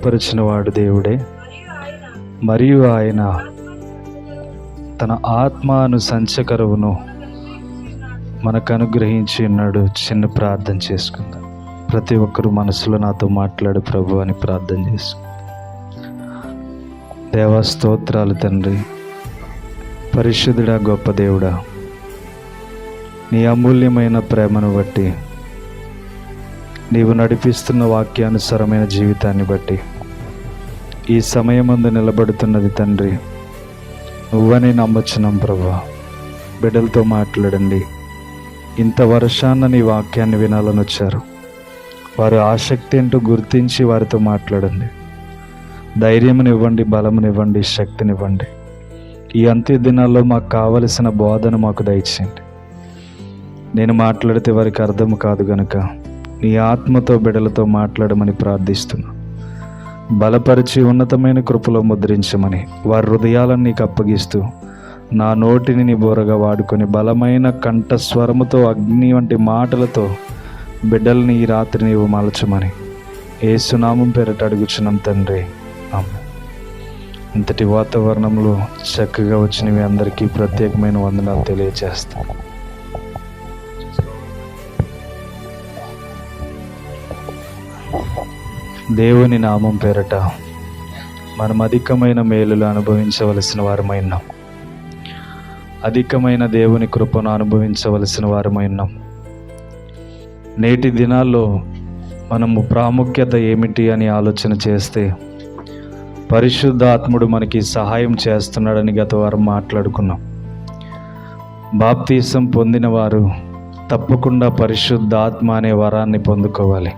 బలపరిచిన వాడు దేవుడే, మరియు ఆయన తన ఆత్మను సంచకరువును మనకు అనుగ్రహించి ఉన్నాడు. చిన్న ప్రార్థన చేసుకుందాం. ప్రతి ఒక్కరూ మనసులో నాతో మాట్లాడు ప్రభు అని ప్రార్థన చేసుకుందాం. దేవా స్తోత్రాలు తండ్రి, పరిశుద్ధుడా, గొప్ప దేవుడా, నీ అమూల్యమైన ప్రేమను బట్టి, నీవు నడిపిస్తున్న వాక్యానుసారమైన జీవితాన్ని బట్టి ఈ సమయమందు నిలబడుతున్నది తండ్రి నువ్వని నమ్మచ్చున్నాం ప్రభువా. బిడ్డలతో మాట్లాడండి. ఇంత వర్షాన్న నీ వాక్యాన్ని వినాలని వచ్చారు. వారు ఆసక్తి ఏంటో గుర్తించి వారితో మాట్లాడండి. ధైర్యమునివ్వండి, బలమునివ్వండి, శక్తినివ్వండి. ఈ అంత్య దినాల్లో మాకు కావలసిన బోధన మాకు దయచేయండి. నేను మాట్లాడితే వారికి అర్థం కాదు గనుక నీ ఆత్మతో బిడ్డలతో మాట్లాడమని ప్రార్థిస్తున్నా. బలపరిచి ఉన్నతమైన కృపలో ముద్రించమని వారి హృదయాలను నీకు అప్పగిస్తూ నా నోటిని నీ బోరగా వాడుకొని బలమైన కంఠస్వరముతో అగ్ని వంటి మాటలతో బిడ్డల్ని ఈ రాత్రి నీవు మలచమని యేసునామం పేరట అడుగుచున్నాం తండ్రి, ఆమేన్. ఇంతటి వాతావరణంలో చక్కగా వచ్చిన మీ అందరికీ ప్రత్యేకమైన వందనాలు తెలియజేస్తాను. దేవుని నామం పేరట మనం అధికమైన మేలులు అనుభవించవలసిన వారమైనాం. అధికమైన దేవుని కృపను అనుభవించవలసిన వారమైనాం. నేటి దినాల్లో మనము ప్రాముఖ్యత ఏమిటి అని ఆలోచన చేస్తే పరిశుద్ధాత్ముడు మనకి సహాయం చేస్తున్నాడని గత వారం మాట్లాడుకున్నాం. బాప్తీసం పొందిన వారు తప్పకుండా పరిశుద్ధాత్మ అనే వరాన్ని పొందుకోవాలి.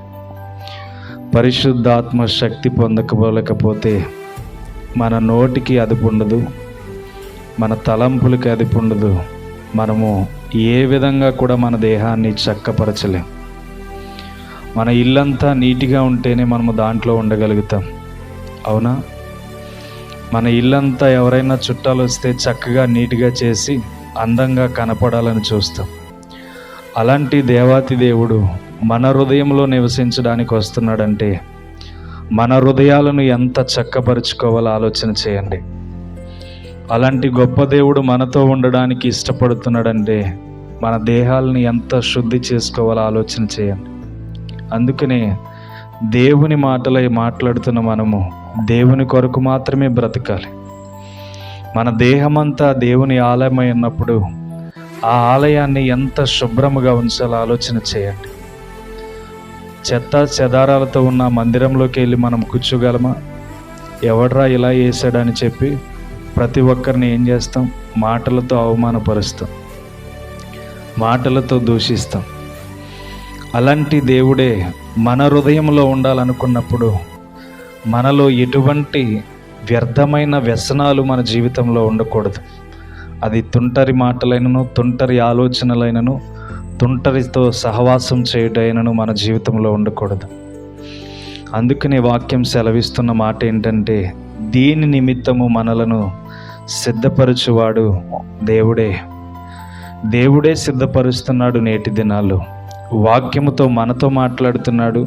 పరిశుద్ధాత్మ శక్తి పొందకపోలేకపోతే మన నోటికి అదుపు ఉండదు, మన తలంపులకి అదుపు ఉండదు. మనము ఏ విధంగా కూడా మన దేహాన్ని చక్కపరచలేం. మన ఇల్లంతా నీట్గా ఉంటేనే మనము దాంట్లో ఉండగలుగుతాం, అవునా? మన ఇల్లంతా ఎవరైనా చుట్టాలు వస్తే చక్కగా నీట్గా చేసి అందంగా కనపడాలని చూస్తాం. అలాంటి దేవాతి దేవుడు మన హృదయంలో నివసించడానికి వస్తున్నాడంటే మన హృదయాలను ఎంత చక్కపరుచుకోవాలో ఆలోచన చేయండి. అలాంటి గొప్ప దేవుడు మనతో ఉండడానికి ఇష్టపడుతున్నాడంటే మన దేహాలని ఎంత శుద్ధి చేసుకోవాలో ఆలోచన చేయండి. అందుకనే దేవుని మాటలై మాట్లాడుతున్న మనము దేవుని కొరకు మాత్రమే బ్రతకాలి. మన దేహమంతా దేవుని ఆలయమై ఉన్నప్పుడు ఆ ఆలయాన్ని ఎంత శుభ్రముగా ఉంచాలో ఆలోచన చేయండి. చెత్త చెదారాలతో ఉన్న మందిరంలోకి వెళ్ళి మనం కూర్చోగలమా? ఎవడ్రా ఇలా వేసాడని చెప్పి ప్రతి ఒక్కరిని ఏం చేస్తాం? మాటలతో అవమానపరుస్తాం, మాటలతో దూషిస్తాం. అలాంటి దేవుడే మన హృదయంలో ఉండాలనుకున్నప్పుడు మనలో ఎటువంటి వ్యర్థమైన వ్యసనాలు మన జీవితంలో ఉండకూడదు. అది తుంటరి మాటలైనను, తుంటరి ఆలోచనలైనను, తుంటరితో సహవాసం చేయటైనను మన జీవితంలో ఉండకూడదు. అందుకని వాక్యం సెలవిస్తున్న మాట ఏంటంటే, దీని నిమిత్తము మనలను సిద్ధపరచువాడు దేవుడే. దేవుడే సిద్ధపరుస్తున్నాడు. నేటి దినాల్లో వాక్యముతో మనతో మాట్లాడుతున్నాడు.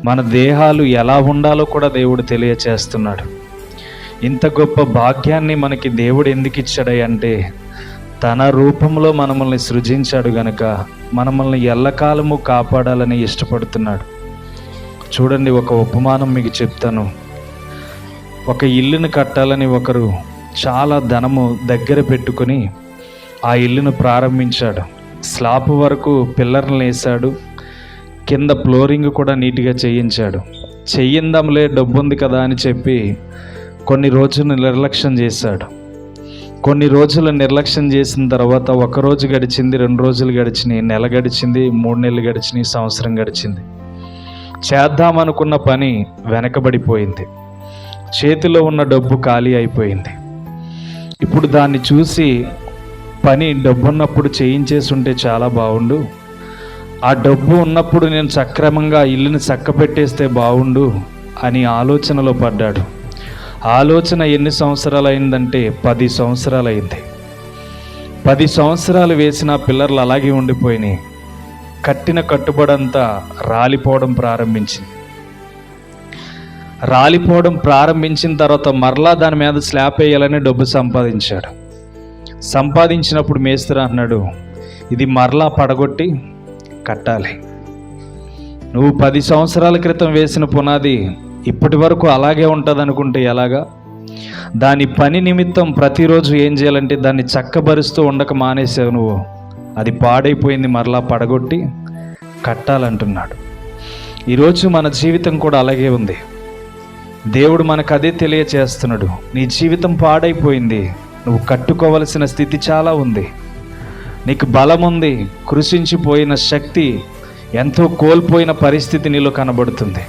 మన దేహాలు ఎలా ఉండాలో కూడా దేవుడు తెలియచేస్తున్నాడు. ఇంత గొప్ప భాగ్యాన్ని మనకి దేవుడు ఎందుకు ఇచ్చాడంటే తన రూపంలో మనల్ని సృజించాడు గనుక మనల్ని ఎల్లకాలము కాపాడాలని ఇష్టపడుతున్నాడు. చూడండి, ఒక ఉపమానం మీకు చెప్తాను. ఒక ఇల్లును కట్టాలని ఒకరు చాలా ధనము దగ్గర పెట్టుకొని ఆ ఇల్లును ప్రారంభించాడు. స్లాబ్ వరకు పిల్లర్లు వేశాడు, కింద ఫ్లోరింగ్ కూడా నీట్గా చేయించాడు. చెయ్యిందాంలే, డబ్బు ఉంది కదా అని చెప్పి కొన్ని రోజులు నిర్లక్ష్యం చేశాడు. కొన్ని రోజులు నిర్లక్ష్యం చేసిన తర్వాత ఒక రోజు గడిచింది, 2 రోజులు గడిచినాయి, నెల గడిచింది, 3 నెలలు గడిచినాయి, సంవత్సరం గడిచింది. చేద్దామనుకున్న పని వెనకబడిపోయింది. చేతిలో ఉన్న డబ్బు ఖాళీ అయిపోయింది. ఇప్పుడు దాన్ని చూసి పని డబ్బున్నప్పుడు చేయించేసి ఉంటే చాలా బాగుండు, ఆ డబ్బు ఉన్నప్పుడు నేను సక్రమంగా ఇల్లుని చక్కపెట్టేస్తే బాగుండు అని ఆలోచనలో పడ్డాడు. ఆలోచన ఎన్ని సంవత్సరాలు అయిందంటే 10 సంవత్సరాలు అయింది. 10 సంవత్సరాలు వేసిన పిల్లర్లు అలాగే ఉండిపోయినాయి. కట్టిన కట్టుబడంతా రాలిపోవడం ప్రారంభించింది. రాలిపోవడం ప్రారంభించిన తర్వాత మరలా దాని మీద స్లాబ్ వేయాలని డబ్బు సంపాదించాడు. సంపాదించినప్పుడు మేస్త్రి అన్నాడు, ఇది మరలా పడగొట్టి కట్టాలి. నువ్వు 10 సంవత్సరాల క్రితం వేసిన పునాది ఇప్పటి వరకు అలాగే ఉంటుంది అనుకుంటే ఎలాగా? దాని పని నిమిత్తం ప్రతిరోజు ఏం చేయాలంటే దాన్ని చక్కబరుస్తూ ఉండక మానేసావు నువ్వు. అది పాడైపోయింది, మరలా పడగొట్టి కట్టాలంటున్నాడు. ఈరోజు మన జీవితం కూడా అలాగే ఉంది. దేవుడు మనకు అదే తెలియచేస్తున్నాడు. నీ జీవితం పాడైపోయింది, నువ్వు కట్టుకోవలసిన స్థితి చాలా ఉంది. నీకు బలం ఉంది, కృషించిపోయిన శక్తి, ఎంతో కోల్పోయిన పరిస్థితి నీలో కనబడుతుంది.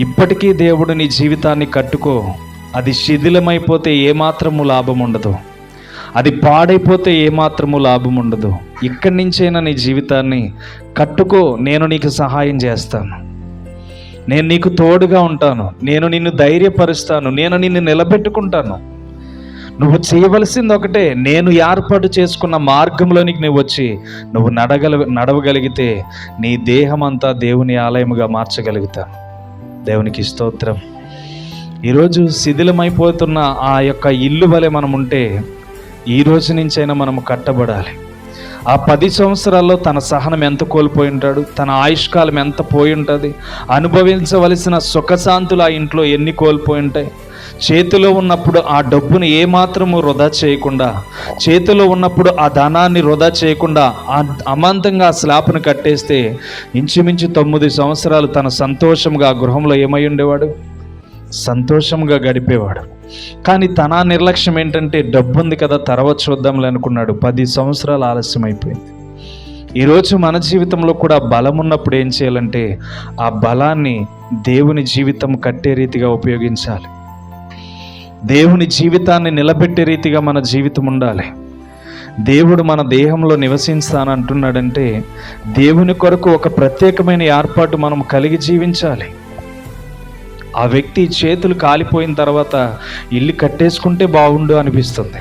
ఇప్పటికీ దేవుడు నీ జీవితాన్ని కట్టుకో. అది శిథిలమైపోతే ఏమాత్రము లాభం ఉండదు, అది పాడైపోతే ఏమాత్రము లాభం ఉండదు. ఇక్కడి నుంచైనా నీ జీవితాన్ని కట్టుకో. నేను నీకు సహాయం చేస్తాను, నేను నీకు తోడుగా ఉంటాను, నేను నిన్ను ధైర్యపరుస్తాను, నేను నిన్ను నిలబెట్టుకుంటాను. నువ్వు చేయవలసింది ఒకటే, నేను ఏర్పాటు చేసుకున్న మార్గంలోనికి నువ్వు వచ్చి నువ్వు నడవగలిగితే నీ దేహం అంతా దేవుని ఆలయముగా మార్చగలుగుతాను. దేవునికి స్తోత్రం. ఈరోజు శిథిలమైపోతున్న ఆ యొక్క ఇల్లు వలె మనం ఉంటే ఈ రోజు నుంచైనా మనం కట్టబడాలి. ఆ 10 సంవత్సరాల్లో తన సహనం ఎంత కోల్పోయి ఉంటాడు, తన ఆయుష్కాలం ఎంత పోయి ఉంటుంది, అనుభవించవలసిన సుఖశాంతులు ఆ ఇంట్లో ఎన్ని కోల్పోయి ఉంటాయి. చేతిలో ఉన్నప్పుడు ఆ డబ్బును ఏమాత్రము వృధా చేయకుండా, చేతిలో ఉన్నప్పుడు ఆ ధనాన్ని వృధా చేయకుండా అమాంతంగా ఆ స్లాబ్ను కట్టేస్తే ఇంచుమించు 9 సంవత్సరాలు తన సంతోషంగా ఆ గృహంలో ఏమై ఉండేవాడు? సంతోషంగా గడిపేవాడు. కానీ తన నిర్లక్ష్యం ఏంటంటే డబ్బు ఉంది కదా తర్వాత చూద్దాంలే అనుకున్నాడు. 10 సంవత్సరాలు ఆలస్యం అయిపోయింది. ఈరోజు మన జీవితంలో కూడా బలం ఉన్నప్పుడు ఏం చేయాలంటే ఆ బలాన్ని దేవుని జీవితం కట్టే రీతిగా ఉపయోగించాలి. దేవుని జీవితాన్ని నిలబెట్టే రీతిగా మన జీవితం ఉండాలి. దేవుడు మన దేహంలో నివసిస్తానంటున్నాడంటే దేవుని కొరకు ఒక ప్రత్యేకమైన ఏర్పాటు మనం కలిగి జీవించాలి. ఆ వ్యక్తి చేతులు కాలిపోయిన తర్వాత ఇల్లు కట్టేసుకుంటే బాగుండు అనిపిస్తుంది.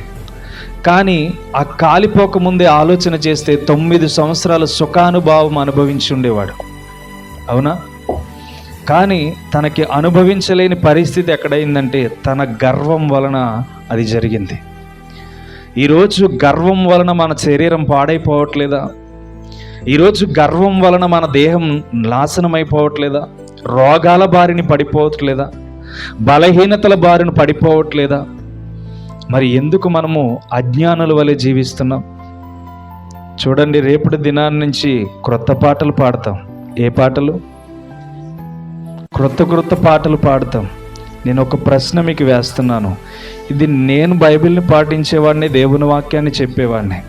కానీ ఆ కాలిపోకముందే ఆలోచన చేస్తే 9 సంవత్సరాల సుఖానుభావం అనుభవించి ఉండేవాడు. అవునా? కానీ తనకి అనుభవించలేని పరిస్థితి ఎక్కడైందంటే తన గర్వం వలన అది జరిగింది. ఈరోజు గర్వం వలన మన శరీరం పాడైపోవట్లేదా? ఈరోజు గర్వం వలన మన దేహం నాశనం అయిపోవట్లేదా? రోగాల బారిన పడిపోవట్లేదా? బలహీనతల బారిన పడిపోవట్లేదా? మరి ఎందుకు మనము అజ్ఞానుల వలె జీవిస్తున్నాం? చూడండి, రేపటి దినాన్ని నుంచి క్రొత్త పాటలు పాడతాం. ఏ పాటలు? క్రొత్త పాటలు పాడతాం. నేను ఒక ప్రశ్న మీకు వేస్తున్నాను. ఇది నేను బైబిల్ని పాటించేవాడిని, దేవుని వాక్యాన్ని చెప్పేవాడిని.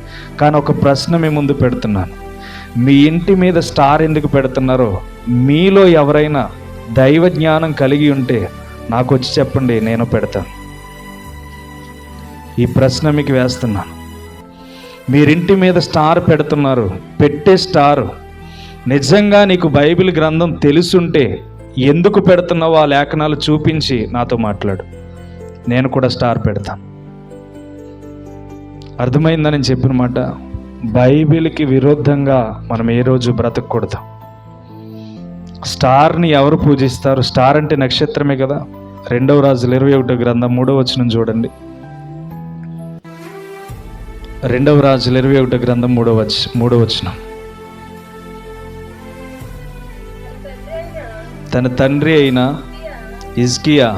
కానీ ఒక ప్రశ్న మీ ముందు పెడుతున్నాను. మీ ఇంటి మీద స్టార్ ఎందుకు పెడుతున్నారో మీలో ఎవరైనా దైవ జ్ఞానం కలిగి ఉంటే నాకు వచ్చి చెప్పండి, నేను పెడతాను. ఈ ప్రశ్న మీకు వేస్తున్నాను. మీరింటి మీద స్టార్ పెడుతున్నారు, పెట్టే స్టారు నిజంగా నీకు బైబిల్ గ్రంథం తెలుసుంటే ఎందుకు పెడుతున్నావో ఆ లేఖనాలు చూపించి నాతో మాట్లాడు. నేను కూడా స్టార్ పెడతాను. అర్థమైందని చెప్పిన మాట. బైబిల్కి విరుద్ధంగా మనం ఏ రోజు బ్రతకూడదు. స్టార్ని ఎవరు పూజిస్తారు? స్టార్ అంటే నక్షత్రమే కదా. 2వ రాజులు 21 గ్రంథం 3వ వచనం చూడండి. 2వ రాజులు 21 గ్రంథం 3వ వచనం. తన తండ్రి అయిన హిజ్కియా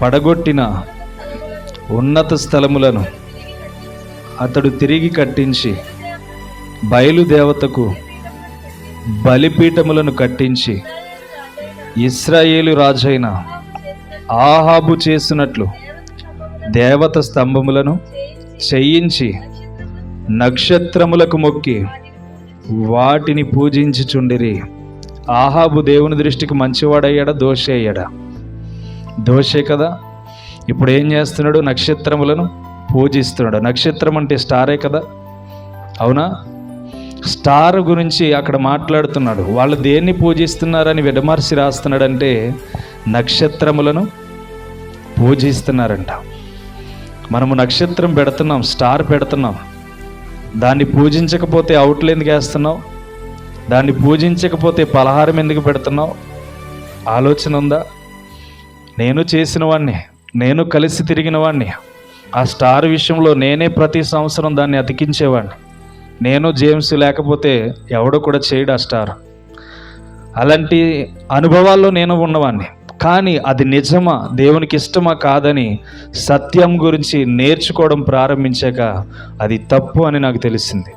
పడగొట్టిన ఉన్నత స్థలములను అతడు తిరిగి కట్టించి బయలుదేవతకు బలిపీఠములను కట్టించి ఇశ్రాయేలు రాజైన ఆహాబు చేసినట్లు దేవత స్తంభములను చేయించి నక్షత్రములకు మొక్కి వాటిని పూజించుచుండిరి. ఆహాబు దేవుని దృష్టికి మంచివాడయ్యాడా? దోషి అయ్యాడా? దోషే కదా. ఇప్పుడు ఏం చేస్తున్నాడు? నక్షత్రములను పూజిస్తున్నాడు. నక్షత్రం అంటే స్టారే కదా. అవునా? స్టార్ గురించి అక్కడ మాట్లాడుతున్నాడు. వాళ్ళు దేన్ని పూజిస్తున్నారని విడమర్చి రాస్తున్నాడంటే నక్షత్రములను పూజిస్తున్నారంట. మనము నక్షత్రం పెడుతున్నాం, స్టార్ పెడుతున్నాం. దాన్ని పూజించకపోతే అవుట్లు ఎందుకు వేస్తున్నావు? దాన్ని పూజించకపోతే పలహారం ఎందుకు పెడుతున్నావు? ఆలోచన ఉందా? నేను చేసిన వాడిని, నేను కలిసి తిరిగిన వాడిని. ఆ స్టార్ విషయంలో నేనే ప్రతి సంవత్సరం దాన్ని అతికించేవాడిని. నేను జేమ్స్ లేకపోతే ఎవడో కూడా చేయడు ఆ స్టార్. అలాంటి అనుభవాల్లో నేను ఉన్నవాడిని. కానీ అది నిజమా, దేవునికి ఇష్టమా కాదని సత్యం గురించి నేర్చుకోవడం ప్రారంభించాక అది తప్పు అని నాకు తెలిసింది.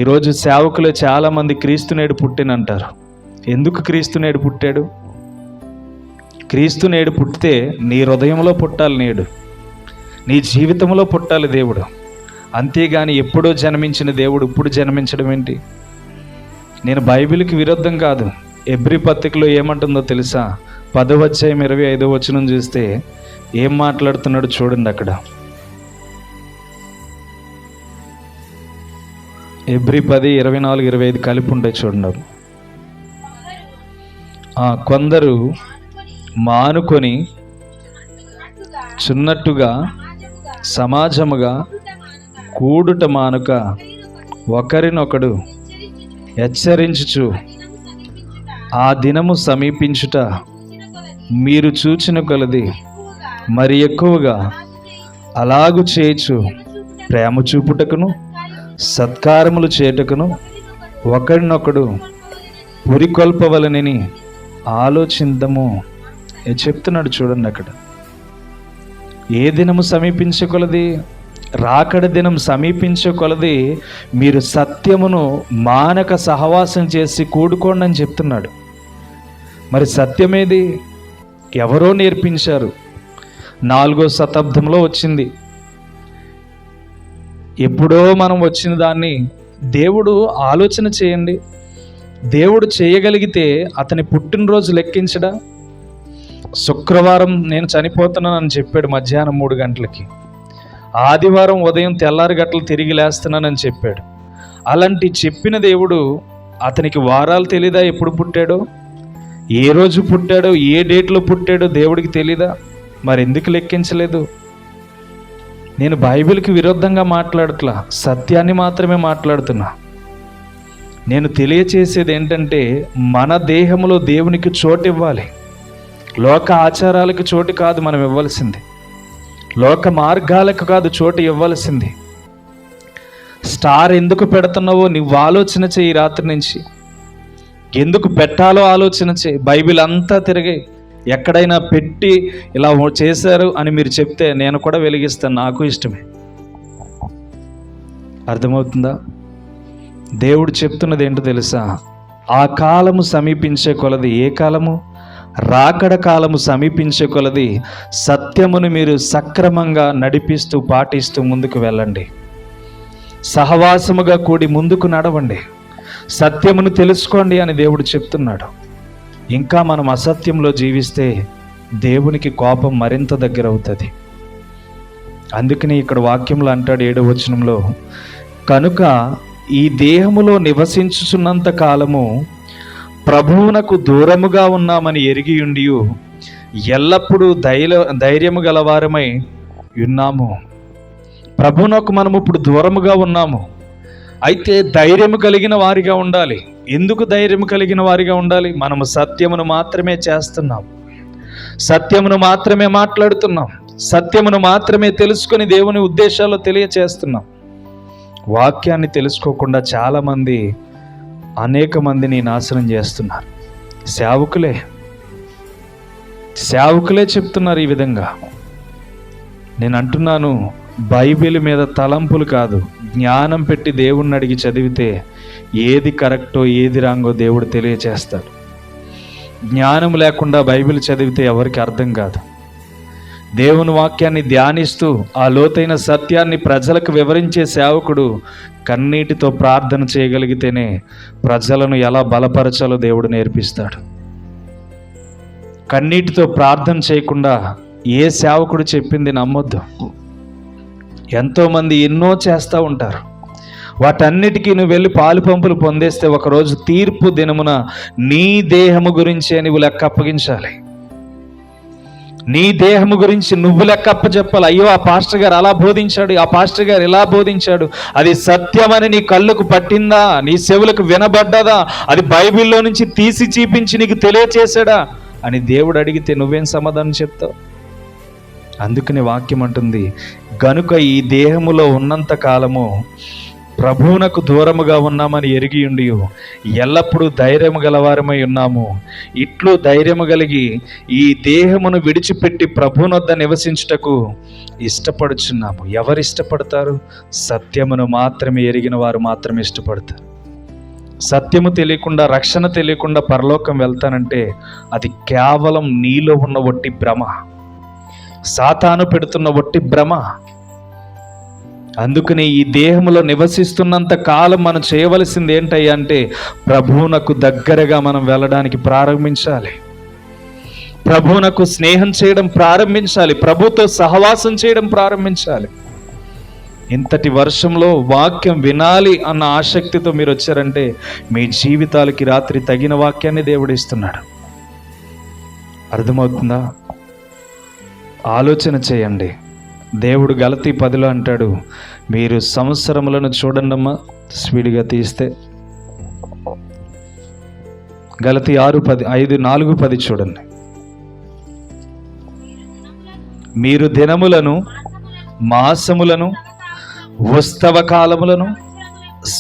ఈరోజు సేవకులే చాలామంది క్రీస్తు నేడు పుట్టినంటారు. ఎందుకు క్రీస్తు నేడు పుట్టాడు? క్రీస్తు నేడు పుట్టితే నీ హృదయంలో పుట్టాలి, నేడు నీ జీవితంలో పుట్టాలి దేవుడు. అంతేగాని ఎప్పుడో జన్మించిన దేవుడు ఇప్పుడు జన్మించడం ఏంటి? నేను బైబిల్కి విరుద్ధం కాదు. ఎబ్రీ పత్రికలో ఏమంటుందో తెలుసా? 10వ అధ్యాయం 25వ వచనం చూస్తే ఏం మాట్లాడుతున్నాడు చూడండి. అక్కడ ఎబ్రీ 10, 24, 25 కలిపి ఉంటాయి చూడండి. కొందరు మానుకొని చున్నట్టుగా సమాజముగా కూడుట మానుక ఒకరినొకడు హెచ్చరించుచు ఆ దినము సమీపించుట మీరు చూచిన కొలది మరి ఎక్కువగా అలాగు చేయుచు ప్రేమ చూపుటకును సత్కారములు చేయుటకును ఒకరినొకడు పురికొల్పవలనని ఆలోచిందము చెప్తున్నాడు చూడండి. అక్కడ ఏ దినము సమీపించే కొలది, రాకడ దినం సమీపించే కొలది మీరు సత్యమును మానక సహవాసం చేసి కూడుకోండి అని చెప్తున్నాడు. మరి సత్యమేది? ఎవరో నేర్పించారు. 4వ శతాబ్దంలో వచ్చింది. ఎప్పుడో మనం వచ్చిన దాన్ని దేవుడు ఆలోచన చేయండి. దేవుడు చేయగలిగితే అతని పుట్టినరోజు లెక్కించడా? శుక్రవారం నేను చనిపోతున్నానని చెప్పాడు మధ్యాహ్నం 3 గంటలకి. ఆదివారం ఉదయం తెల్లారి గంటలు తిరిగి లేస్తున్నానని చెప్పాడు. అలాంటి చెప్పిన దేవుడు అతనికి వారాలు తెలీదా? ఎప్పుడు పుట్టాడో, ఏ రోజు పుట్టాడో, ఏ డేట్లో పుట్టాడో దేవుడికి తెలీదా? మరి ఎందుకు లెక్కించలేదు? నేను బైబిల్కి విరుద్ధంగా మాట్లాడట్లా, సత్యాన్ని మాత్రమే మాట్లాడుతున్నా. నేను తెలియచేసేది ఏంటంటే మన దేహంలో దేవునికి చోటు ఇవ్వాలి. లోక ఆచారాలకు చోటు కాదు మనం ఇవ్వాల్సింది, లోక మార్గాలకు కాదు చోటు ఇవ్వాల్సింది. స్టార్ ఎందుకు పెడుతున్నావో నువ్వు ఆలోచన చేయి. రాత్రి నుంచి ఎందుకు పెట్టాలో ఆలోచన చేయి. బైబిల్ అంతా తిరిగి ఎక్కడైనా పెట్టి ఇలా చేశారు అని మీరు చెప్తే నేను కూడా వెలిగిస్తాను, నాకు ఇష్టమే. అర్థమవుతుందా? దేవుడు చెప్తున్నది ఏంటో తెలుసా? ఆ కాలము సమీపించే కొలది, ఏ కాలము? రాకడ కాలము సమీపించే కొలది సత్యమును మీరు సక్రమంగా నడిపిస్తూ పాటిస్తూ ముందుకు వెళ్ళండి. సహవాసముగా కూడి ముందుకు నడవండి. సత్యమును తెలుసుకోండి అని దేవుడు చెప్తున్నాడు. ఇంకా మనం అసత్యంలో జీవిస్తే దేవునికి కోపం మరింత దగ్గర అవుతుంది. అందుకని ఇక్కడ వాక్యంలో అంటాడు 7వ వచనంలో, కనుక ఈ దేహములో నివసించుచున్నంత కాలము ప్రభువునకు దూరముగా ఉన్నామని ఎరిగి ఉండి ఎల్లప్పుడూ ధైర్యము గలవారమై ఉన్నాము. ప్రభువునకు మనము ఇప్పుడు దూరముగా ఉన్నాము. అయితే ధైర్యము కలిగిన వారిగా ఉండాలి. ఎందుకు ధైర్యము కలిగిన వారిగా ఉండాలి? మనము సత్యమును మాత్రమే చేస్తున్నాం, సత్యమును మాత్రమే మాట్లాడుతున్నాం, సత్యమును మాత్రమే తెలుసుకొని దేవుని ఉద్దేశాల్లో తెలియచేస్తున్నాం. వాక్యాన్ని తెలుసుకోకుండా చాలామంది అనేక మందిని నాశనం చేస్తున్నారు. సేవకులే చెప్తున్నారు ఈ విధంగా. నేను అంటున్నాను, బైబిల్ మీద తలంపులు కాదు, జ్ఞానం పెట్టి దేవుణ్ణి అడిగి చదివితే ఏది కరెక్టో ఏది రాంగో దేవుడు తెలియచేస్తాడు. జ్ఞానం లేకుండా బైబిల్ చదివితే ఎవరికి అర్థం కాదు. దేవుని వాక్యాన్ని ధ్యానిస్తూ ఆ లోతైన సత్యాన్ని ప్రజలకు వివరించే సేవకుడు కన్నీటితో ప్రార్థన చేయగలిగితేనే ప్రజలను ఎలా బలపరచాలో దేవుడు నేర్పిస్తాడు. కన్నీటితో ప్రార్థన చేయకుండా ఏ సేవకుడు చెప్పింది నమ్మొద్దు. ఎంతోమంది ఎన్నో చేస్తూ ఉంటారు. వాటన్నిటికీ నువ్వు వెళ్ళి పాలు పంపులు పొందేస్తే ఒకరోజు తీర్పు దినమున నీ దేహము గురించే నువ్వు లెక్క అప్పగించాలి. నీ దేహము గురించి నువ్వు లెక్క అప్పచెప్పాలి. అయ్యో, ఆ పాస్టర్ గారు అలా బోధించాడు, ఆ పాస్టర్ గారు ఇలా బోధించాడు, అది సత్యమని నీ కళ్ళకు పట్టిందా? నీ చెవులకు వినబడ్డదా? అది బైబిల్లో నుంచి తీసి చూపించి నీకు తెలియచేశాడా అని దేవుడు అడిగితే నువ్వేం సమాధానం చెప్తావు? అందుకని వాక్యం అంటుంది, గనుక ఈ దేహములో ఉన్నంత కాలము ప్రభువునకు దూరముగా ఉన్నామని ఎరిగి ఉండి ఎల్లప్పుడూ ధైర్యము గలవారమై ఉన్నాము. ఇట్లు ధైర్యము కలిగి ఈ దేహమును విడిచిపెట్టి ప్రభువునొద్ద నివసించుటకు ఇష్టపడుచున్నాము. ఎవరు ఇష్టపడతారు? సత్యమును మాత్రమే ఎరిగిన వారు మాత్రమే ఇష్టపడతారు. సత్యము తెలియకుండా, రక్షణ తెలియకుండా పరలోకం వెళ్తానంటే అది కేవలం నీలో ఉన్న వట్టి భ్రమ, సాతాను పెడుతున్న వట్టి భ్రమ. అందుకని ఈ దేహంలో నివసిస్తున్నంత కాలం మనం చేయవలసింది ఏంటయ్యా అంటే ప్రభువునకు దగ్గరగా మనం వెళ్ళడానికి ప్రారంభించాలి. ప్రభువునకు స్నేహం చేయడం ప్రారంభించాలి. ప్రభుతో సహవాసం చేయడం ప్రారంభించాలి. ఇంతటి వర్షంలో వాక్యం వినాలి అన్న ఆసక్తితో మీరు వచ్చారంటే మీ జీవితాలకి రాత్రి తగిన వాక్యాన్ని దేవుడు ఇస్తున్నాడు. అర్థమవుతుందా? ఆలోచన చేయండి. దేవుడు గలతీ 10లో అంటాడు, మీరు సంవత్సరములను చూడండమ్మా, స్పీడ్గా తీస్తే గలతీ 6:4-10 చూడండి. మీరు దినములను, మాసములను, ఉత్సవ కాలములను,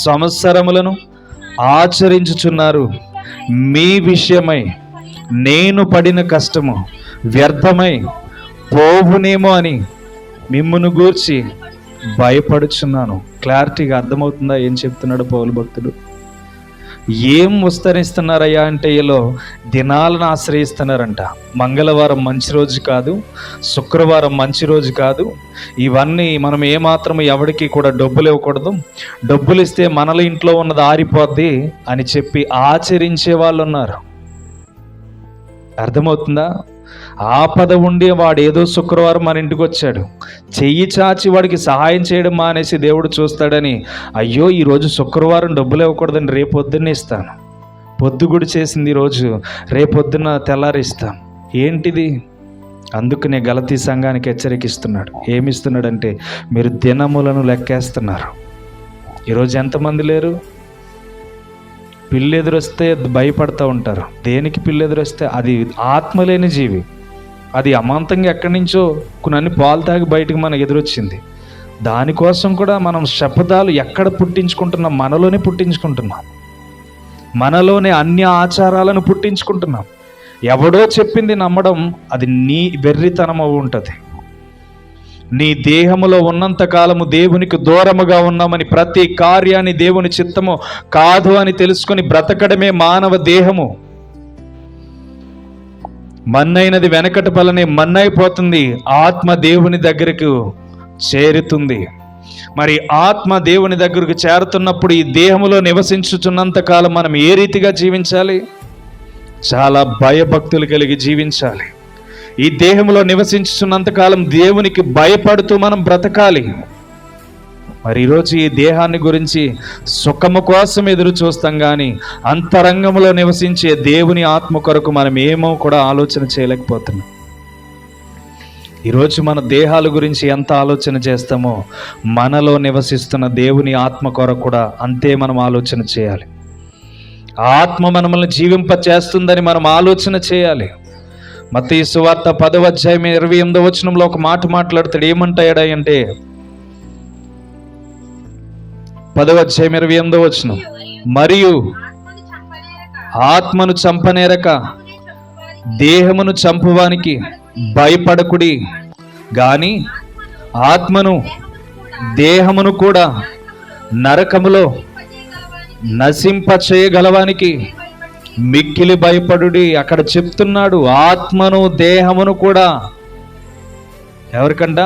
సంవత్సరములను ఆచరించుచున్నారు. మీ విషయమై నేను పడిన కష్టము వ్యర్థమై పోవునేమో అని మిమ్మును గూర్చి భయపడుచున్నాను. క్లారిటీగా అర్థమవుతుందా ఏం చెప్తున్నాడు పౌలు భక్తుడు? ఏం విస్తరిస్తున్నారయ్యా అంటే వీళ్ళు దినాలను ఆశ్రయిస్తున్నారంట. మంగళవారం మంచి రోజు కాదు, శుక్రవారం మంచి రోజు కాదు, ఇవన్నీ మనం ఏమాత్రం ఎవరికి కూడా డబ్బులు ఇవ్వకూడదు, డబ్బులు ఇస్తే మనల ఇంట్లో ఉన్నది ఆరిపోద్ది అని చెప్పి ఆచరించే వాళ్ళు ఉన్నారు. అర్థమవుతుందా? ఆపద ఉండి వాడు ఏదో శుక్రవారం మన ఇంటికి వచ్చాడు, చెయ్యి చాచి వాడికి సహాయం చేయడం మానేసి దేవుడు చూస్తాడని, అయ్యో ఈరోజు శుక్రవారం డబ్బులు ఇవ్వకూడదని రేపొద్దున్నే ఇస్తాను, పొద్దుగుడి చేసింది ఈరోజు రేపొద్దున తెల్లారిస్తాను. ఏంటిది? అందుకనే గలతీ సంఘానికి హెచ్చరికిస్తున్నాడు. ఏమిస్తున్నాడంటే మీరు దినములను లెక్కేస్తున్నారు. ఈరోజు ఎంతమంది లేరు? పిల్లి ఎదురొస్తే భయపడుతూ ఉంటారు. దేనికి పిల్లి ఎదురొస్తే? అది ఆత్మ లేని జీవి, అది అమాంతంగా ఎక్కడి నుంచో కొన్ని పాలు తాగి బయటకు మనకు ఎదురొచ్చింది. దానికోసం కూడా మనం శపథాలు ఎక్కడ పుట్టించుకుంటున్నాం? మనలోనే పుట్టించుకుంటున్నాం. మనలోనే అన్య ఆచారాలను పుట్టించుకుంటున్నాం. ఎవడో చెప్పింది నమ్మడం అది నీ వెర్రితనం ఉంటుంది. నీ దేహములో ఉన్నంత కాలము దేవునికి దూరముగా ఉన్నామని, ప్రతి కార్యాన్ని దేవుని చిత్తము కాదు అని తెలుసుకొని బ్రతకడమే మానవ దేహము. మన్నైనది వెనకటి పలనే మన్నైపోతుంది, ఆత్మ దేవుని దగ్గరకు చేరుతుంది. మరి ఆత్మ దేవుని దగ్గరకు చేరుతున్నప్పుడు ఈ దేహములో నివసించుచున్నంత కాలం మనం ఏ రీతిగా జీవించాలి? చాలా భయభక్తులు కలిగి జీవించాలి. ఈ దేహంలో నివసించుతున్నంతకాలం దేవునికి భయపడుతూ మనం బ్రతకాలి. మరి ఈరోజు ఈ దేహాన్ని గురించి సుఖము కోసం ఎదురు చూస్తాం, కానీ అంతరంగంలో నివసించే దేవుని ఆత్మ కొరకు మనం ఏమో కూడా ఆలోచన చేయలేకపోతున్నాం. ఈరోజు మన దేహాల గురించి ఎంత ఆలోచన చేస్తామో మనలో నివసిస్తున్న దేవుని ఆత్మ కొరకు కూడా అంతే మనం ఆలోచన చేయాలి. ఆత్మ మనల్ని జీవింప చేస్తుందని మనం ఆలోచన చేయాలి. మత్తయి సువార్త 10:28 ఒక మాట మాట్లాడతాడు. ఏమంటాడంటే 10:28 మరియు ఆత్మను చంపనేరక దేహమును చంపువానికి భయపడకుడి, గాని ఆత్మను దేహమును కూడా నరకములో నశింప చేయగలవానికి మిక్కిలి భయపడుడి. అక్కడ చెప్తున్నాడు ఆత్మను దేహమును కూడా, ఎవరికంట?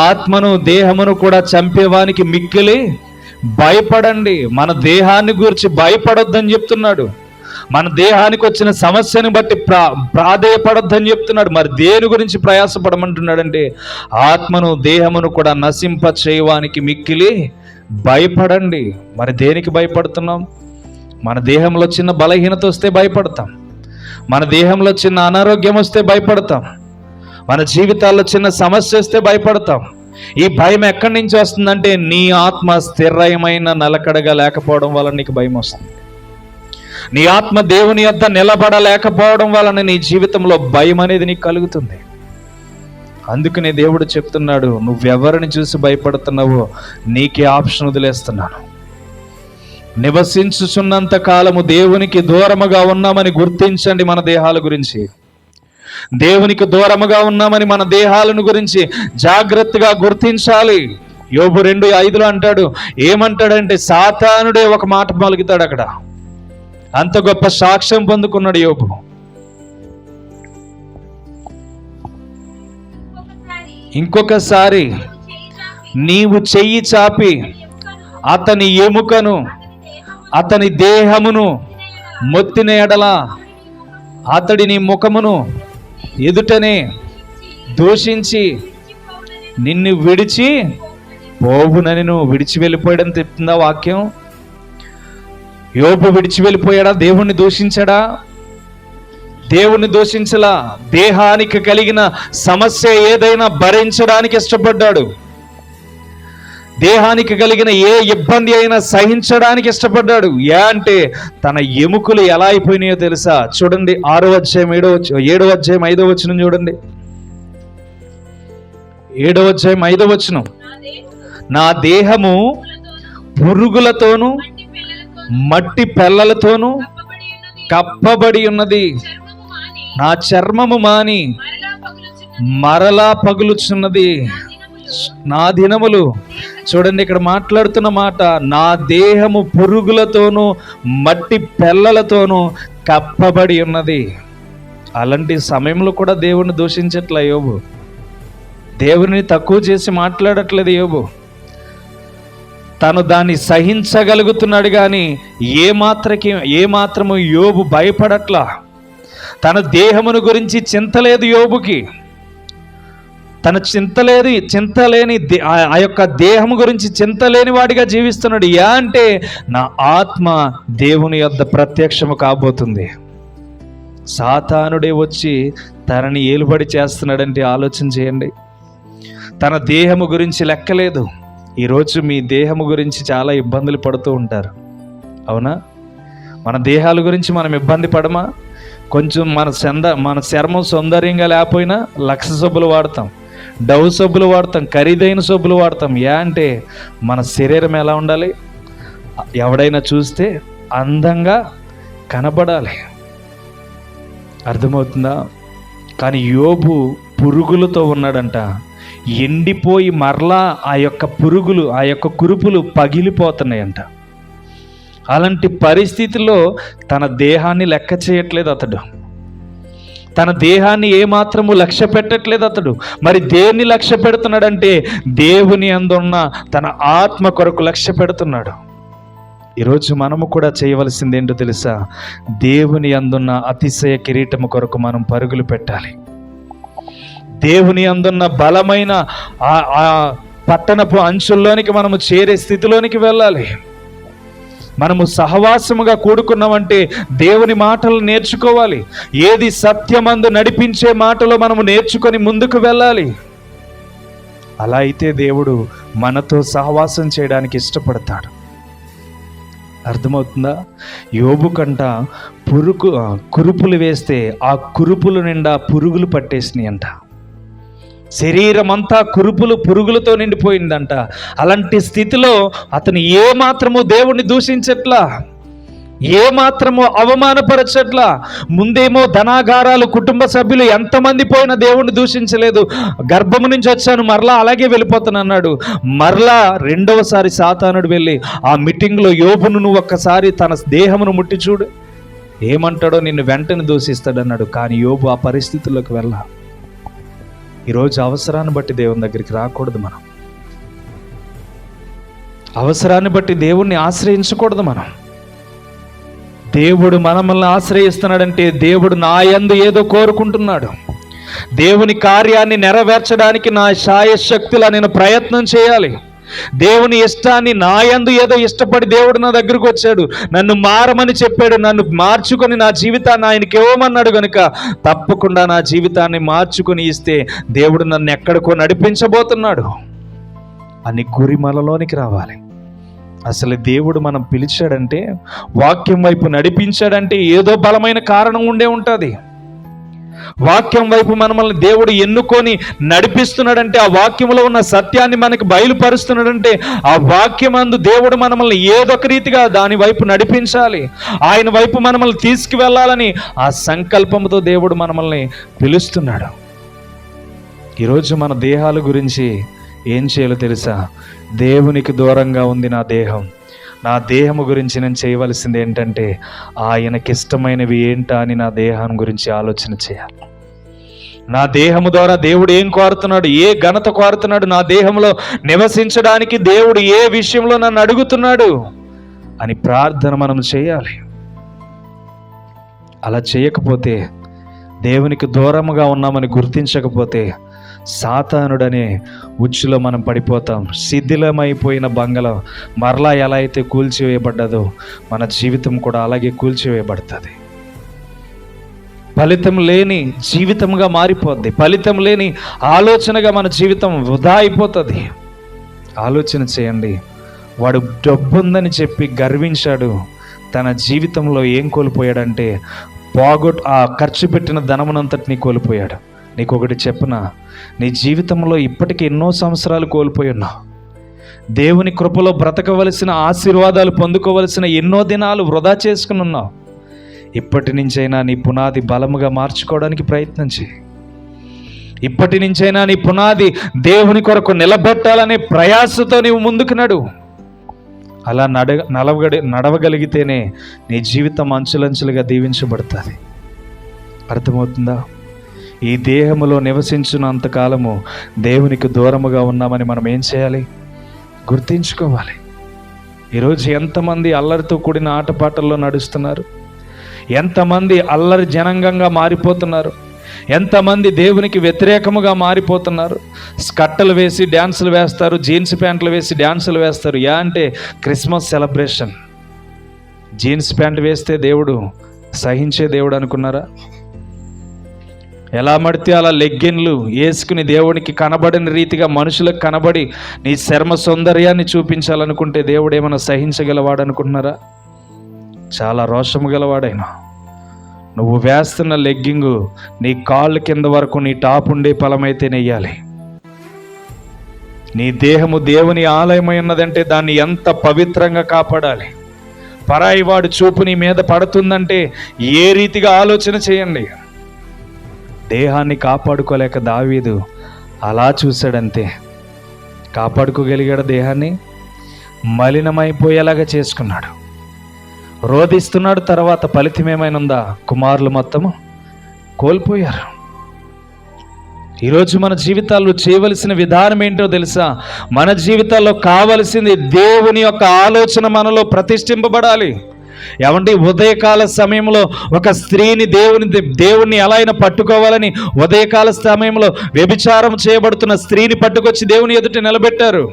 ఆత్మను దేహమును కూడా చంపేవానికి మిక్కిలి భయపడండి. మన దేహాన్ని గురించి భయపడొద్దని చెప్తున్నాడు. మన దేహానికి వచ్చిన సమస్యను బట్టి ప్రాధేయపడొద్దని చెప్తున్నాడు. మరి దేని గురించి ప్రయాసపడమంటున్నాడంటే ఆత్మను దేహమును కూడా నశింప చేయవానికి మిక్కిలి భయపడండి. మరి దేనికి భయపడుతున్నాం? మన దేహంలో చిన్న బలహీనత వస్తే భయపడతాం, మన దేహంలో చిన్న అనారోగ్యం వస్తే భయపడతాం, మన జీవితాల్లో చిన్న సమస్య వస్తే భయపడతాం. ఈ భయం ఎక్కడి నుంచి వస్తుందంటే నీ ఆత్మ స్థిరమైన నిలకడగా లేకపోవడం వల్ల నీకు భయం వస్తుంది. నీ ఆత్మ దేవుని యొద్ద నిలబడలేకపోవడం వలన నీ జీవితంలో భయం అనేది నీకు కలుగుతుంది. అందుకనే దేవుడు చెప్తున్నాడు, నువ్వెవరిని చూసి భయపడుతున్నావో నీకే ఆప్షన్ వదిలేస్తున్నాను. నివసించుచున్నంత కాలము దేవునికి దూరముగా ఉన్నామని గుర్తించండి. మన దేహాల గురించి దేవునికి దూరముగా ఉన్నామని మన దేహాలను గురించి జాగ్రత్తగా గుర్తించాలి. యోబు 2:5 అంటాడు, ఏమంటాడంటే సాతానుడే ఒక మాట పలుకుతాడు అక్కడ. అంత గొప్ప సాక్ష్యం పొందుకున్నాడు యోబు. ఇంకొకసారి నీవు చెయ్యి చాపి అతని ఎముకను అతని దేహమును మొత్తిన ఎడల అతడి నీ ముఖమును ఎదుటనే దూషించి నిన్ను విడిచి పోవునని నువ్వు విడిచి వెళ్ళిపోయాడని చెప్తుందా వాక్యం. యోబు విడిచి వెళ్ళిపోయాడా? దేవుణ్ణి దూషించాడా? దేవుణ్ణి దూషించలా. దేహానికి కలిగిన సమస్య ఏదైనా భరించడానికి ఇష్టపడ్డాడు. దేహానికి కలిగిన ఏ ఇబ్బంది అయినా సహించడానికి ఇష్టపడ్డాడు. అంటే తన ఎముకలు ఎలా అయిపోయినాయో తెలుసా? చూడండి 6వ అధ్యాయం 7వ అధ్యాయం 5వ వచనం చూడండి. 7వ అధ్యాయం 5వ వచనం, నా దేహము పురుగులతోనూ మట్టి పెళ్ళలతోనూ కప్పబడి ఉన్నది, నా చర్మము మాని మరలా పగులుచున్నది నా దినములు. చూడండి ఇక్కడ మాట్లాడుతున్న మాట, నా దేహము పురుగులతోనూ మట్టి పెళ్ళలతోనూ కప్పబడి ఉన్నది. అలాంటి సమయంలో కూడా దేవుణ్ణి దూషించట్లే యోబు. దేవుని తక్కువ చేసి మాట్లాడట్లేదు యోబు. తను దాన్ని సహించగలుగుతున్నాడు కానీ ఏమాత్రము యోబు భయపడట్లా. తన దేహమును గురించి చింతలేదు యోబుకి. తన చింతలేని ఆ యొక్క దేహం గురించి చింతలేని వాడిగా జీవిస్తున్నాడు. అంటే నా ఆత్మ దేవుని యొద్ద ప్రత్యక్షము కాబోతుంది. సాతానుడే వచ్చి తనని ఏలుబడి చేస్తున్నాడంటే ఆలోచన చేయండి. తన దేహము గురించి లెక్కలేదు. ఈరోజు మీ దేహము గురించి చాలా ఇబ్బందులు పడుతూ ఉంటారు, అవునా? మన దేహాల గురించి మనం ఇబ్బంది పడమా? కొంచెం మన చర్మం సౌందర్యంగా లేకపోయినా లక్ష సబ్బులు వాడతాం, డవ్ సబ్బులు వాడతాం, ఖరీదైన సబ్బులు వాడతాం. అంటే మన శరీరం ఎలా ఉండాలి? ఎవడైనా చూస్తే అందంగా కనబడాలి. అర్థమవుతుందా? కానీ యోబు పురుగులతో ఉన్నాడంట. ఎండిపోయి మరలా ఆ యొక్క పురుగులు, ఆ యొక్క కురుపులు పగిలిపోతున్నాయంట. అలాంటి పరిస్థితుల్లో తన దేహాన్ని లెక్క చేయట్లేదు అతడు. తన దేహాన్ని ఏమాత్రము లక్ష్య పెట్టట్లేదు అతడు. మరి దేన్ని లక్ష్య పెడుతున్నాడంటే దేవుని అందున్న తన ఆత్మ కొరకు లక్ష్య పెడుతున్నాడు. ఈరోజు మనము కూడా చేయవలసింది ఏంటో తెలుసా? దేవుని అందున్న అతిశయ కిరీటము కొరకు మనం పరుగులు పెట్టాలి. దేవుని అందున్న బలమైన ఆ పట్టణపు అంచుల్లోనికి మనము చేరే స్థితిలోనికి వెళ్ళాలి. మనము సహవాసముగా కూడుకున్నామంటే దేవుని మాటలు నేర్చుకోవాలి. ఏది సత్యమందు నడిపించే మాటలు మనము నేర్చుకొని ముందుకు వెళ్ళాలి. అలా అయితే దేవుడు మనతో సహవాసం చేయడానికి ఇష్టపడతాడు. అర్థమవుతుందా? యోబు కంట కురుపులు వేస్తే ఆ కురుపుల నిండా పురుగులు పట్టేసినాయి అంట. శరీరం అంతా పురుగులతో నిండిపోయిందంట. అలాంటి స్థితిలో అతను ఏమాత్రము దేవుణ్ణి దూషించట్లా, ఏమాత్రము అవమానపరచట్లా. ముందేమో ధనాగారాలు, కుటుంబ సభ్యులు ఎంతమంది పోయినా దేవుణ్ణి దూషించలేదు. గర్భము నుంచి వచ్చాను మరలా అలాగే వెళ్ళిపోతాను అన్నాడు. మరలా రెండవసారి సాతానుడు వెళ్ళి ఆ మీటింగ్లో యోబును నువ్వు ఒక్కసారి తన దేహమును ముట్టి చూడు, ఏమంటాడో నిన్ను వెంటనే దూషిస్తాడన్నాడు. కానీ యోబు ఆ పరిస్థితుల్లోకి వెళ్ళా. ఈరోజు అవసరాన్ని బట్టి దేవుని దగ్గరికి రాకూడదు. మనం అవసరాన్ని బట్టి దేవుణ్ణి ఆశ్రయించకూడదు. మనం దేవుడు మనల్ని ఆశ్రయిస్తున్నాడంటే దేవుడు నా యందు ఏదో కోరుకుంటున్నాడు. దేవుని కార్యాన్ని నెరవేర్చడానికి నా శాయశక్తిలా నేను ప్రయత్నం చేయాలి. దేవుని ఇష్టాన్ని నా యందు ఏదో ఇష్టపడి దేవుడు నా దగ్గరకు వచ్చాడు, నన్ను మారమని చెప్పాడు, నన్ను మార్చుకొని నా జీవితాన్ని ఆయనకి ఇవ్వమన్నాడు కనుక తప్పకుండా నా జీవితాన్ని మార్చుకొని ఇస్తే దేవుడు నన్ను ఎక్కడికో నడిపించబోతున్నాడు అని గురిమలలోనికి రావాలి. అసలు దేవుడు మనం పిలిచాడంటే, వాక్యం వైపు నడిపించాడంటే ఏదో బలమైన కారణం ఉండే ఉంటుంది. వాక్యం వైపు మనల్ని దేవుడు ఎన్నుకొని నడిపిస్తున్నాడంటే, ఆ వాక్యంలో ఉన్న సత్యాన్ని మనకి బయలుపరుస్తున్నాడంటే, ఆ వాక్యమందు దేవుడు మనల్ని ఏదొక రీతిగా దాని వైపు నడిపించాలి, ఆయన వైపు మనల్ని తీసుకువెళ్ళాలని ఆ సంకల్పంతో దేవుడు మనల్ని పిలుస్తున్నాడు. ఈరోజు మన దేహాల గురించి ఏం చేయాలో తెలుసా? దేవునికి దూరంగా ఉంది నా దేహం. నా దేహము గురించి నేను చేయవలసింది ఏంటంటే, ఆయనకిష్టమైనవి ఏంటా అని నా దేహం గురించి ఆలోచన చేయాలి. నా దేహము ద్వారా దేవుడు ఏం కోరుతున్నాడు, ఏ ఘనత కోరుతున్నాడు, నా దేహంలో నివసించడానికి దేవుడు ఏ విషయంలో నన్ను అడుగుతున్నాడు అని ప్రార్థన మనం చేయాలి. అలా చేయకపోతే, దేవునికి దూరముగా ఉన్నామని గుర్తించకపోతే, సాతానుడనే ఉచ్చులో మనం పడిపోతాం. శిథిలమైపోయిన బంగళం మరలా ఎలా అయితే కూల్చివేయబడ్డదో మన జీవితం కూడా అలాగే కూల్చివేయబడుతుంది. ఫలితం లేని జీవితంగా మారిపోద్ది. ఫలితం లేని ఆలోచనగా మన జీవితం వృధా అయిపోతుంది. ఆలోచన చేయండి. వాడు డబ్బుందని చెప్పి గర్వించాడు. తన జీవితంలో ఏం కోల్పోయాడంటే, ఆ ఖర్చు పెట్టిన ధనమునంతటిని కోల్పోయాడు. నీకు ఒకటి చెప్పనా, నీ జీవితంలో ఇప్పటికీ ఎన్నో సంవత్సరాలు కోల్పోయి ఉన్నావు. దేవుని కృపలో బ్రతకవలసిన, ఆశీర్వాదాలు పొందుకోవలసిన ఎన్నో దినాలు వృధా చేసుకుని ఉన్నావు. ఇప్పటి నుంచైనా నీ పునాది బలముగా మార్చుకోవడానికి ప్రయత్నం చేయి. ఇప్పటి నుంచైనా నీ పునాది దేవుని కొరకు నిలబెట్టాలనే ప్రయాసతో నీవు ముందుకు నడు. అలా నడవగలిగితేనే నీ జీవితం అంచులంచులుగా దీవించబడుతుంది. అర్థమవుతుందా? ఈ దేహములో నివసించినంతకాలము దేవునికి దూరముగా ఉన్నామని మనం ఏం చేయాలి? గుర్తించుకోవాలి. ఈరోజు ఎంతమంది అల్లరితో కూడిన ఆటపాటల్లో నడుస్తున్నారు, ఎంతమంది అల్లరి జనాంగంగా మారిపోతున్నారు, ఎంతమంది దేవునికి వ్యతిరేకముగా మారిపోతున్నారు. స్కట్టలు వేసి డ్యాన్సులు వేస్తారు, జీన్స్ ప్యాంట్లు వేసి డ్యాన్సులు వేస్తారు. అంటే క్రిస్మస్ సెలబ్రేషన్. జీన్స్ ప్యాంట్ వేస్తే దేవుడు సహించే దేవుడు అనుకున్నారా? ఎలా మడితే అలా లెగ్గిన్లు వేసుకుని దేవునికి కనబడిన రీతిగా మనుషులకు కనబడి నీ చర్మ సౌందర్యాన్ని చూపించాలనుకుంటే దేవుడు ఏమైనా సహించగలవాడు అనుకుంటున్నారా? చాలా రోషము గలవాడైనా. నువ్వు వేస్తున్న లెగ్గింగు నీ కాళ్ళ కింద వరకు నీ టాప్ ఉండే ఫలమైతే నెయ్యాలి. నీ దేహము దేవుని ఆలయమై ఉన్నదంటే దాన్ని ఎంత పవిత్రంగా కాపాడాలి. పరాయి వాడు చూపు నీ మీద పడుతుందంటే ఏ రీతిగా ఆలోచన చేయండి. దేహాన్ని కాపాడుకోలేక దావీదు అలా చూశాడంతే. కాపాడుకోగలిగాడు దేహాన్ని? మలినమైపోయేలాగా చేసుకున్నాడు. రోధిస్తున్నాడు. తర్వాత ఫలితం ఏమైనా ఉందా? కుమారులు మొత్తము కోల్పోయారు. ఈరోజు మన జీవితాల్లో చేయవలసిన విధానం ఏంటో తెలుసా? మన జీవితాల్లో కావలసింది దేవుని యొక్క ఆలోచన మనలో ప్రతిష్ఠింపబడాలి. ఏమంటే ఉదయకాల సమయంలో ఒక స్త్రీని దేవుణ్ణి ఎలా అయినా పట్టుకోవాలని ఉదయకాల సమయంలో వ్యభిచారం చేయబడుతున్న స్త్రీని పట్టుకొచ్చి దేవుని ఎదుట నిలబెట్టారు.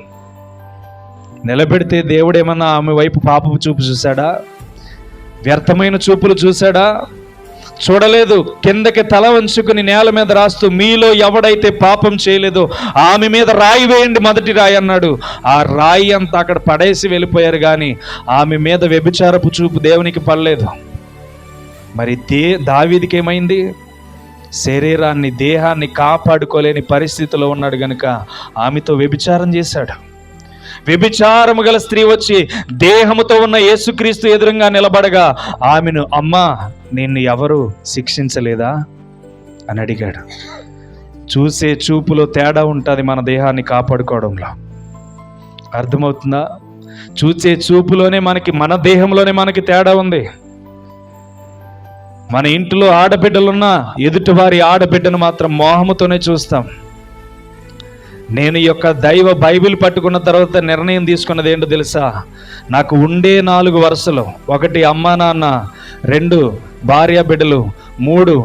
నిలబెడితే దేవుడు ఏమన్నా ఆమె వైపు పాపపు చూపు చూశాడా? వ్యర్థమైన చూపులు చూశాడా? చూడలేదు. కిందకి తల వంచుకుని నేల మీద రాస్తూ, మీలో ఎవడైతే పాపం చేయలేదో ఆమె మీద రాయి వేయండి, మొదటి రాయి అన్నాడు. ఆ రాయి అంతా అక్కడ పడేసి వెళ్ళిపోయారు. కానీ ఆమె మీద వ్యభిచారపు చూపు దేవునికి పడలేదు. మరి దావీదుకి ఏమైంది? శరీరాన్ని, దేహాన్ని కాపాడుకోలేని పరిస్థితిలో ఉన్నాడు గనుక ఆమెతో వ్యభిచారం చేశాడు. వ్యభిచారము గల స్త్రీ వచ్చి దేహముతో ఉన్న యేసుక్రీస్తు ఎదురుగా నిలబడగా ఆమెను, అమ్మా నిన్ను ఎవరు శిక్షించలేదా అని అడిగాడు. చూసే చూపులో తేడా ఉంటుంది మన దేహాన్ని కాపాడుకోవడంలో. అర్థమవుతుందా? చూసే చూపులోనే మన దేహంలోనే మనకి తేడా ఉంది. మన ఇంట్లో ఆడబిడ్డలున్నా ఎదుటివారి ఆడబిడ్డను మాత్రం మోహముతోనే చూస్తాం. నేను ఈ యొక్క దైవ బైబిల్ పట్టుకున్న తర్వాత నిర్ణయం తీసుకున్నది ఏంటో తెలుసా? నాకు ఉండే 4 వరుసలు: 1 అమ్మ నాన్న, 2 భార్య బిడ్డలు, 3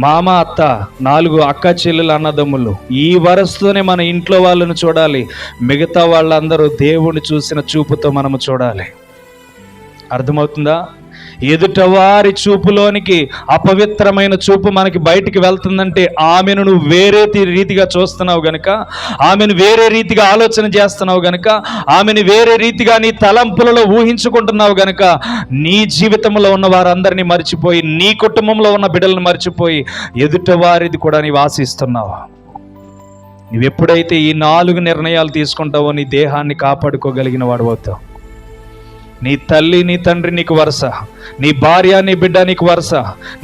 మామ అత్త, 4 అక్క చెల్లెలు అన్నదమ్ములు. ఈ వరుసతోనే మన ఇంట్లో వాళ్ళను చూడాలి. మిగతా వాళ్ళందరూ దేవుణ్ణి చూసిన చూపుతో మనము చూడాలి. అర్థమవుతుందా? ఎదుటవారి చూపులోనికి అపవిత్రమైన చూపు మనకి బయటికి వెళ్తుందంటే ఆమెను నువ్వు వేరే రీతిగా చూస్తున్నావు గనుక, ఆమెను వేరే రీతిగా ఆలోచన చేస్తున్నావు గనుక, ఆమెను వేరే రీతిగా నీ తలంపులలో ఊహించుకుంటున్నావు గనుక నీ జీవితంలో ఉన్న వారందరినీ మర్చిపోయి, నీ కుటుంబంలో ఉన్న బిడ్డలను మర్చిపోయి ఎదుటవారిది కూడా నీవు ఆశిస్తున్నావు. నువ్వెప్పుడైతే ఈ 4 నిర్ణయాలు తీసుకుంటావో నీ దేహాన్ని కాపాడుకోగలిగిన వాడు అవుతావు. నీ తల్లి నీ తండ్రి నీకు వరుస, నీ భార్య నీ బిడ్డ నీకు వరుస,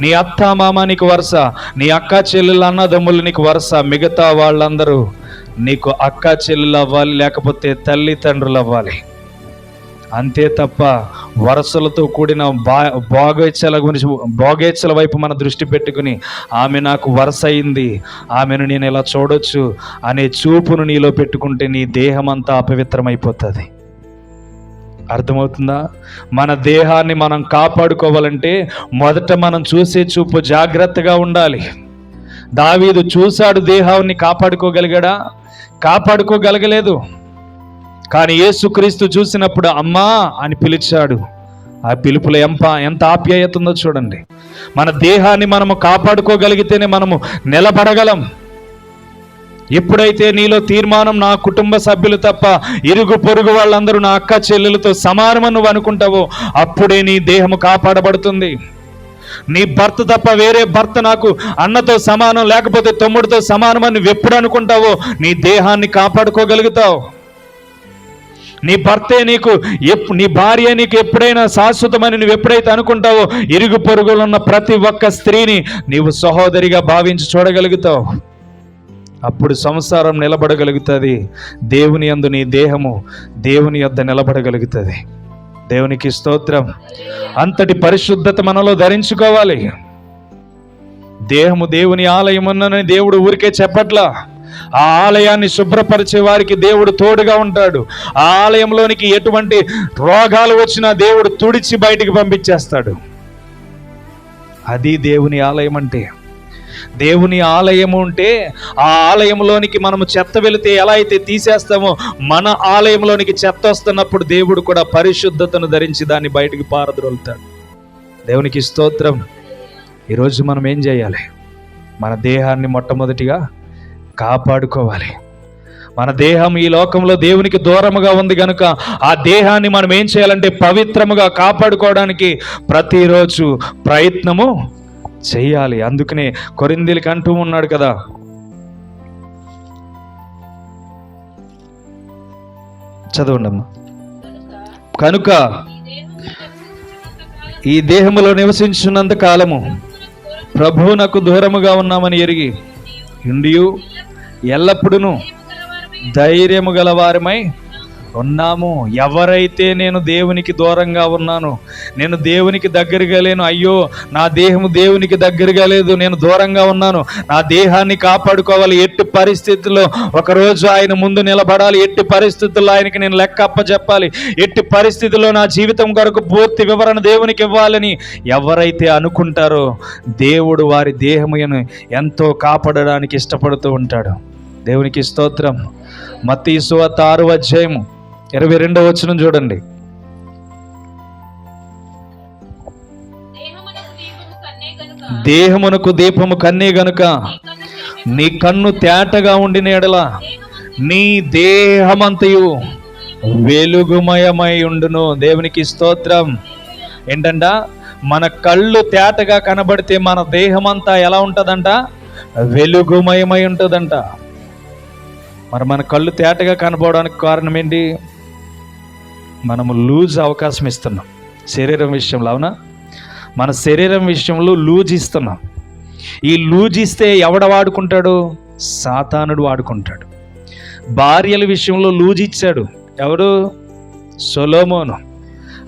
నీ అత్త మామ నీకు వరుస, నీ అక్క చెల్లెలు అన్నదమ్ములు నీకు వరుస. మిగతా వాళ్ళందరూ నీకు అక్క చెల్లెలు అవ్వాలి, లేకపోతే తల్లి తండ్రులు అవ్వాలి. అంతే తప్ప వరసలతో కూడిన భోగేచ్ఛల వైపు మన దృష్టి పెట్టుకుని ఆమె నాకు వరస అయింది, ఆమెను నేను ఇలా చూడొచ్చు అనే చూపును నీలో పెట్టుకుంటే నీ దేహం అంతా అపవిత్రమైపోతుంది. అర్థమవుతుందా? మన దేహాన్ని మనం కాపాడుకోవాలంటే మొదట మనం చూసే చూపు జాగ్రత్తగా ఉండాలి. దావీదు చూశాడు, దేహాన్ని కాపాడుకోగలిగాడా? కాపాడుకోగలగలేదు. కానీ యేసుక్రీస్తు చూసినప్పుడు అమ్మా అని పిలిచాడు. ఆ పిలుపులో ఎంత ఆప్యాయత ఉందో చూడండి. మన దేహాన్ని మనము కాపాడుకోగలిగితేనే మనము నిలబడగలం. ఎప్పుడైతే నీలో తీర్మానం నా కుటుంబ సభ్యులు తప్ప ఇరుగు పొరుగు వాళ్ళందరూ నా అక్క చెల్లెలతో సమానమని నువ్వు అనుకుంటావో అప్పుడే నీ దేహము కాపాడబడుతుంది. నీ భర్త తప్ప వేరే భర్త నాకు అన్నతో సమానం లేకపోతే తమ్ముడితో సమానమని నువ్వు ఎప్పుడు అనుకుంటావో నీ దేహాన్ని కాపాడుకోగలుగుతావు. నీ భర్తే నీకు నీ భార్య నీకు ఎప్పుడైనా శాశ్వతమని నువ్వు ఎప్పుడైతే అనుకుంటావో ఇరుగు పొరుగులో ఉన్న ప్రతి ఒక్క స్త్రీని నీవు సహోదరిగా భావించి చూడగలుగుతావు. అప్పుడు సంసారం నిలబడగలుగుతుంది. దేవుని యందు నీ దేహము దేవుని యొద్ద నిలబడగలుగుతుంది. దేవునికి స్తోత్రం. అంతటి పరిశుద్ధత మనలో ధరించుకోవాలి. దేహము దేవుని ఆలయం అన్నని దేవుడు ఊరికే చెప్పట్లా. ఆ ఆలయాన్ని శుభ్రపరిచే వారికి దేవుడు తోడుగా ఉంటాడు. ఆ ఆలయంలోనికి ఎటువంటి రోగాలు వచ్చినా దేవుడు తుడిచి బయటికి పంపించేస్తాడు. అది దేవుని ఆలయం అంటే. దేవుని ఆలయము ఉంటే ఆ ఆలయంలోనికి మనము చెత్త వెళితే ఎలా అయితే తీసేస్తామో మన ఆలయంలోనికి చెత్త వస్తున్నప్పుడు దేవుడు కూడా పరిశుద్ధతను ధరించి దాన్ని బయటికి పారద్రోలుతాడు. దేవునికి స్తోత్రం. ఈరోజు మనం ఏం చేయాలి? మన దేహాన్ని మొట్టమొదటిగా కాపాడుకోవాలి. మన దేహం ఈ లోకంలో దేవునికి దూరముగా ఉంది కనుక ఆ దేహాన్ని మనం ఏం చేయాలంటే పవిత్రముగా కాపాడుకోవడానికి ప్రతిరోజు ప్రయత్నము చెయ్యాలి. అందుకనే కొరింథీయులకు అంటూ ఉన్నాడు కదా, చదవండమ్మా. కనుక ఈ దేహములో నివసించున్నంత కాలము ప్రభువునకు దూరముగా ఉన్నామని ఎరిగి ఇండియు ఎల్లప్పుడూ ధైర్యము గలవారమై ఉన్నాము. ఎవరైతే నేను దేవునికి దూరంగా ఉన్నాను, నేను దేవునికి దగ్గరగా లేను, అయ్యో నా దేహము దేవునికి దగ్గరగా లేదు, నేను దూరంగా ఉన్నాను, నా దేహాన్ని కాపాడుకోవాలి, ఎట్టి పరిస్థితుల్లో ఒకరోజు ఆయన ముందు నిలబడాలి, ఎట్టి పరిస్థితుల్లో ఆయనకి నేను లెక్క అప్పచెప్పాలి, ఎట్టి పరిస్థితుల్లో నా జీవితం కొరకు పూర్తి వివరణ దేవునికి ఇవ్వాలని ఎవరైతే అనుకుంటారో దేవుడు వారి దేహమును ఎంతో కాపాడడానికి ఇష్టపడుతూ ఉంటాడు. దేవునికి స్తోత్రం. మత్తయి సువార్త 6వ అధ్యాయము 22వ వచనం చూడండి. దేహమునకు దీపము కన్నే గనుక నీ కన్ను తేటగా ఉండిన ఎడల నీ దేహమంతయు వెలుగుమయమై ఉండును. దేవునికి స్తోత్రం. ఏంటంట? మన కళ్ళు తేటగా కనబడితే మన దేహమంతా ఎలా ఉంటుందంట? వెలుగుమయమై ఉంటుందంట. మరి మన కళ్ళు తేటగా కనబడడానికి కారణం ఏంటి? మనము లూజ్ అవకాశం ఇస్తున్నాం శరీరం విషయంలో. అవునా? మన శరీరం విషయంలో లూజ్ ఇస్తున్నాం. ఈ లూజ్ ఇస్తే ఎవడ వాడుకుంటాడు? సాతానుడు వాడుకుంటాడు. భార్యల విషయంలో లూజ్ ఇచ్చాడు ఎవడు? సొలొమోను.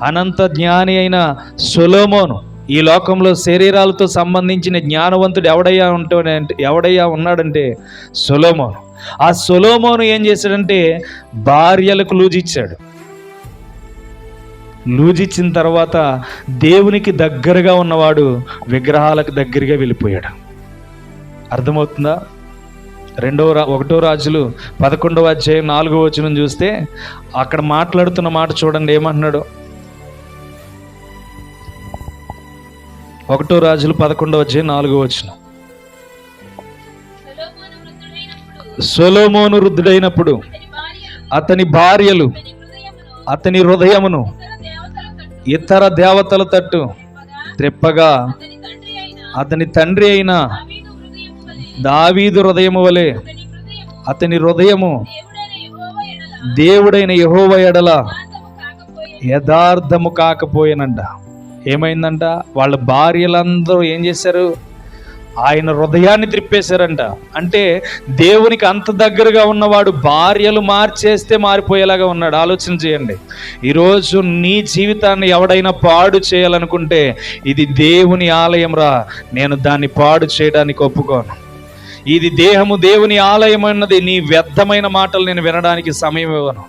అనంత జ్ఞాని అయిన సొలొమోను. ఈ లోకంలో శరీరాలతో సంబంధించిన జ్ఞానవంతుడు ఎవడయ్యా ఉన్నాడంటే సొలొమోను. ఆ సొలొమోను ఏం చేశాడంటే భార్యలకు లూజ్ ఇచ్చాడు. లూజ్ ఇచ్చిన తర్వాత దేవునికి దగ్గరగా ఉన్నవాడు విగ్రహాలకు దగ్గరగా వెళ్ళిపోయాడు. అర్థమవుతుందా? 1వ రాజులు 11వ అధ్యాయం 4వ వచనం చూస్తే అక్కడ మాట్లాడుతున్న మాట చూడండి. ఏమంటున్నాడు? ఒకటో రాజులు 11:4 సొలొమోను వృద్ధుడైనప్పుడు అతని భార్యలు అతని హృదయమును ఇతర దేవతల తట్టు త్రిప్పగా అతని తండ్రి అయిన దావీదు హృదయము వలె అతని హృదయము దేవుడైన యెహోవా ఎడల యథార్థము కాకపోయేనంట. ఏమైందంట? వాళ్ళ భార్యలందరూ ఏం చేశారు? ఆయన హృదయాన్ని త్రిప్పేశారంట. అంటే దేవునికి అంత దగ్గరగా ఉన్నవాడు భార్యలు మార్చేస్తే మారిపోయేలాగా ఉన్నాడు. ఆలోచన చేయండి. ఈరోజు నీ జీవితాన్ని ఎవడైనా పాడు చేయాలనుకుంటే ఇది దేవుని ఆలయం రా, నేను దాన్ని పాడు చేయడానికి ఒప్పుకోను. ఇది దేహము దేవుని ఆలయం అన్నది. నీ వ్యర్థమైన మాటలు నేను వినడానికి సమయం ఇవ్వను.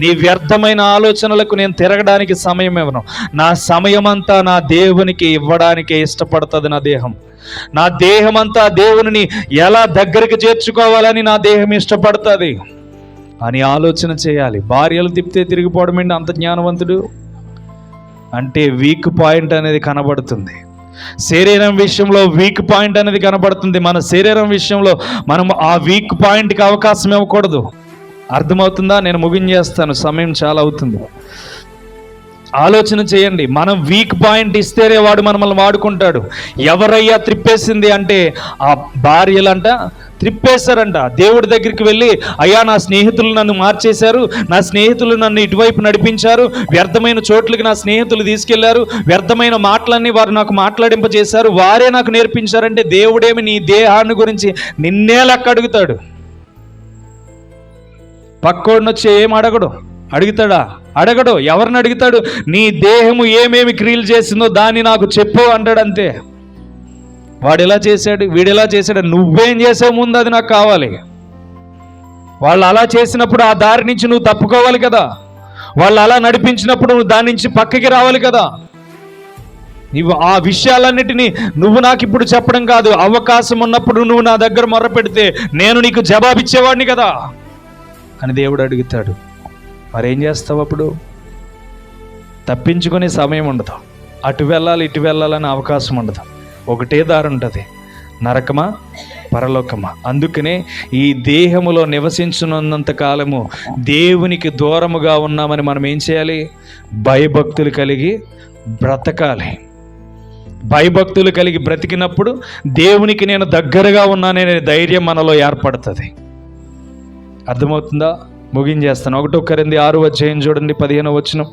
నీ వ్యర్థమైన ఆలోచనలకు నేను తిరగడానికి సమయం ఇవ్వను. నా సమయమంతా నా దేవునికి ఇవ్వడానికే ఇష్టపడుతుంది నా దేహం. నా దేహం అంతా దేవుని ఎలా దగ్గరికి చేర్చుకోవాలని నా దేహం ఇష్టపడుతుంది అని ఆలోచన చేయాలి. భార్యలు తిప్పితే తిరిగిపోవడం ఏంటి? అంత జ్ఞానవంతుడు అంటే వీక్ పాయింట్ అనేది కనబడుతుంది. శరీరం విషయంలో వీక్ పాయింట్ అనేది కనబడుతుంది. మన శరీరం విషయంలో మనం ఆ వీక్ పాయింట్కి అవకాశం ఇవ్వకూడదు. అర్థమవుతుందా? నేను ముగించేస్తాను, సమయం చాలా అవుతుంది. ఆలోచన చేయండి. మనం వీక్ పాయింట్ ఇస్తేనే వాడు మనల్ని వాడుకుంటాడు. ఎవరయ్యా త్రిప్పేసింది అంటే ఆ భార్యలంట త్రిప్పేశారంట. దేవుడి దగ్గరికి వెళ్ళి, అయ్యా నా స్నేహితులు నన్ను మార్చేశారు, నా స్నేహితులు నన్ను ఇటువైపు నడిపించారు, వ్యర్థమైన చోట్లకి నా స్నేహితులు తీసుకెళ్లారు, వ్యర్థమైన మాటలన్నీ వారు నాకు మాట్లాడింపజేశారు, వారే నాకు నేర్పించారంటే దేవుడేమి నీ దేహాన్ని గురించి నిన్నే లెక్క అడుగుతాడు. పక్కోడిని వచ్చి ఏం అడగడు. అడుగుతాడా? అడగడు. ఎవరిని అడుగుతాడు? నీ దేహము ఏమేమి క్రియలు చేసిందో దాన్ని నాకు చెప్పు అంటాడు. అంతే. వాడు ఎలా చేశాడు, వీడు ఎలా చేశాడు, నువ్వేం చేసావు ముందు అది నాకు కావాలి. వాళ్ళు అలా చేసినప్పుడు ఆ దారి నుంచి నువ్వు తప్పుకోవాలి కదా. వాళ్ళు అలా నడిపించినప్పుడు నువ్వు దాని నుంచి పక్కకి రావాలి కదా. నువ్వు ఆ విషయాలన్నిటినీ నువ్వు నాకు ఇప్పుడు చెప్పడం కాదు, అవకాశం ఉన్నప్పుడు నువ్వు నా దగ్గర మొర్ర పెడితే నేను నీకు జవాబిచ్చేవాడిని కదా అని దేవుడు అడుగుతాడు. మరేం చేస్తావు అప్పుడు? తప్పించుకునే సమయం ఉండదు. అటు వెళ్ళాలి ఇటు వెళ్ళాలని అవకాశం ఉండదు. ఒకటే దారి ఉంటుంది, నరకమా పరలోకమా. అందుకనే ఈ దేహములో నివసించున్నంత కాలము దేవునికి దూరముగా ఉన్నామని మనం ఏం చేయాలి? భయభక్తులు కలిగి బ్రతకాలి. భయభక్తులు కలిగి బ్రతికినప్పుడు దేవునికి నేను దగ్గరగా ఉన్నాననే ధైర్యం మనలో ఏర్పడుతుంది. అర్థమవుతుందా? ముగించేస్తాను. 1 కొరింథీ 6 చూడండి, 15 వచనం.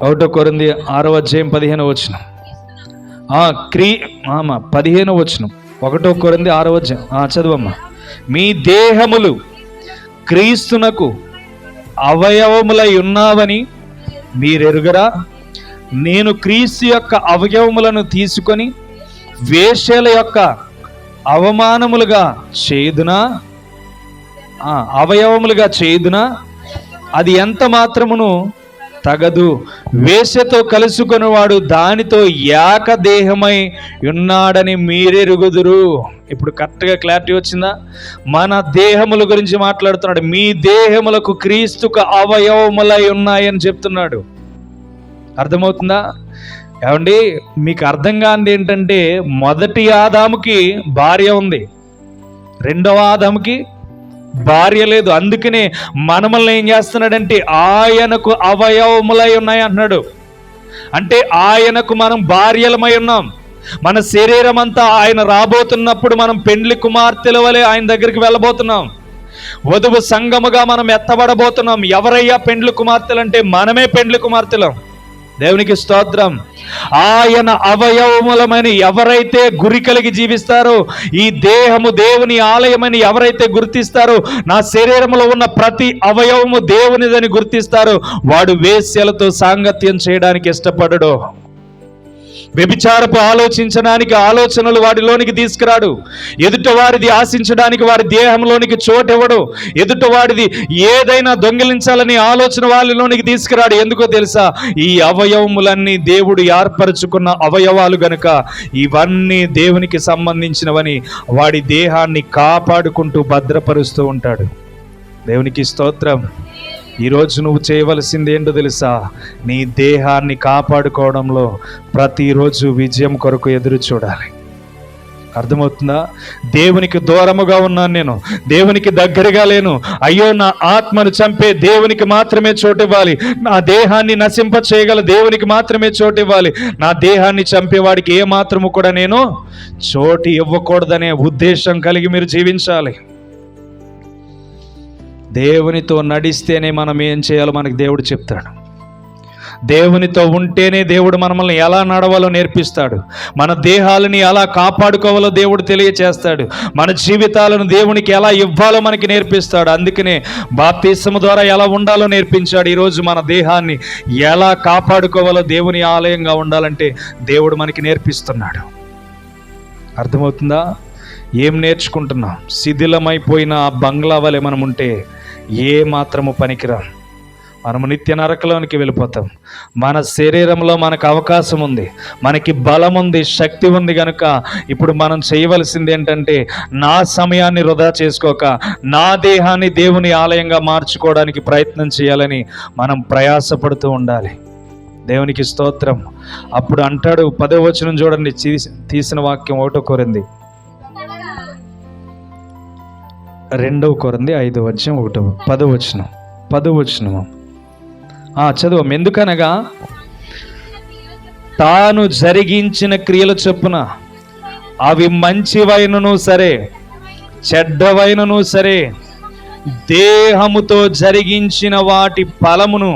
1 కొరింథీ 6 15 వచనం. 15 వచనం. 1 కొరింథీ 6 చదువమ్మా. మీ దేహములు క్రీస్తునకు అవయవములై ఉన్నావని మీరెరుగరా? నేను క్రీస్తు యొక్క అవయవములను తీసుకొని వేశ్యల యొక్క అవమానములుగా చేదునా, అవయవములుగా చేదునా? అది ఎంత మాత్రమును తగదు. వేశ్యతో కలుసుకునేవాడు దానితో ఏకదేహమై ఉన్నాడని మీరెరుగుదురు. ఇప్పుడు కరెక్ట్గా క్లారిటీ వచ్చిందా? మన దేహముల గురించి మాట్లాడుతున్నాడు. మీ దేహములకు క్రీస్తుకు అవయవములై ఉన్నాయని చెప్తున్నాడు. అర్థమవుతుందా? ఏమండి, మీకు అర్థం కానిది ఏంటంటే, మొదటి ఆదాముకి భార్య ఉంది, రెండవ ఆదాముకి భార్య లేదు. అందుకనే మనల్ని ఏం చేస్తున్నాడంటే ఆయనకు అవయవములై ఉన్నాయి అంటున్నాడు. అంటే ఆయనకు మనం భార్యలమై ఉన్నాం. మన శరీరం అంతా ఆయన రాబోతున్నప్పుడు మనం పెండ్లి కుమార్తెల వలె ఆయన దగ్గరికి వెళ్ళబోతున్నాం. వధువు సంఘముగా మనం ఎత్తబడబోతున్నాం. ఎవరయ్యా పెండ్లి కుమార్తెలు అంటే మనమే పెండ్లి కుమార్తెలం. దేవునికి స్తోత్రం. ఆయన అవయవములమని ఎవరైతే గురి కలిగి జీవిస్తారో, ఈ దేహము దేవుని ఆలయమని ఎవరైతే గుర్తిస్తారో, నా శరీరంలో ఉన్న ప్రతి అవయవము దేవునిదని గుర్తిస్తారో, వాడు వేశ్యలతో సాంగత్యం చేయడానికి ఇష్టపడడు. వ్యభిచారపు ఆలోచించడానికి ఆలోచనలు వాడిలోనికి తీసుకురాడు. ఎదుటవారిది ఆశించడానికి వారి దేహంలోనికి చోటివ్వడు. ఎదుటవాడిది ఏదైనా దొంగిలించాలని ఆలోచన వారిలోనికి తీసుకురాడు. ఎందుకో తెలుసా? ఈ అవయవములన్నీ దేవుడు ఏర్పరచుకున్న అవయవాలు గనుక ఇవన్నీ దేవునికి సంబంధించినవని వాడి దేహాన్ని కాపాడుకుంటూ భద్రపరుస్తూ ఉంటాడు. దేవునికి స్తోత్రం. ఈరోజు నువ్వు చేయవలసింది ఏంటో తెలుసా? నీ దేహాన్ని కాపాడుకోవడంలో ప్రతిరోజు విజయం కొరకు ఎదురు చూడాలి. అర్థమవుతుందా? దేవునికి దూరముగా ఉన్నాను, నేను దేవునికి దగ్గరగా లేను. అయ్యో, నా ఆత్మను చంపే దేవునికి మాత్రమే చోటు ఇవ్వాలి, నా దేహాన్ని నశింప చేయగల దేవునికి మాత్రమే చోటు ఇవ్వాలి, నా దేహాన్ని చంపేవాడికి ఏ మాత్రము కూడా నేను చోటు ఇవ్వకూడదనే ఉద్దేశం కలిగి మీరు జీవించాలి. దేవునితో నడిస్తేనే మనం ఏం చేయాలో మనకు దేవుడు చెప్తాడు. దేవునితో ఉంటేనే దేవుడు మనల్ని ఎలా నడవాలో నేర్పిస్తాడు. మన దేహాలని ఎలా కాపాడుకోవాలో దేవుడు తెలియచేస్తాడు. మన జీవితాలను దేవునికి ఎలా ఇవ్వాలో మనకి నేర్పిస్తాడు. అందుకనే బాప్తిస్మము ద్వారా ఎలా ఉండాలో నేర్పించాడు. ఈరోజు మన దేహాన్ని ఎలా కాపాడుకోవాలో, దేవుని ఆలయంగా ఉండాలంటే దేవుడు మనకి నేర్పిస్తున్నాడు. అర్థమవుతుందా? ఏం నేర్చుకుంటున్నాం? శిథిలమైపోయిన ఆ బంగ్లా వలె మనం ఉంటే ఏ మాత్రము పనికిరాం. మనము నిత్య నరకలోనికి వెళ్ళిపోతాం. మన శరీరంలో మనకు అవకాశం ఉంది, మనకి బలం ఉంది, శక్తి ఉంది. కనుక ఇప్పుడు మనం చేయవలసింది ఏంటంటే, నా సమయాన్ని వృధా చేసుకోక నా దేహాన్ని దేవుని ఆలయంగా మార్చుకోవడానికి ప్రయత్నం చేయాలని మనం ప్రయాసపడుతూ ఉండాలి. దేవునికి స్తోత్రం. అప్పుడు అంటాడు, 10వ వచనం చూడండి, తీసిన వాక్యం 1 కొరింథీ 2 కొరింథీ 5వ అధ్యాయం 10వ వచనం చదువు. ఎందుకనగా తాను జరిగించిన క్రియల చొప్పున అవి మంచివైనను సరే చెడ్డవైనను సరే దేహముతో జరిగించిన వాటి ఫలమును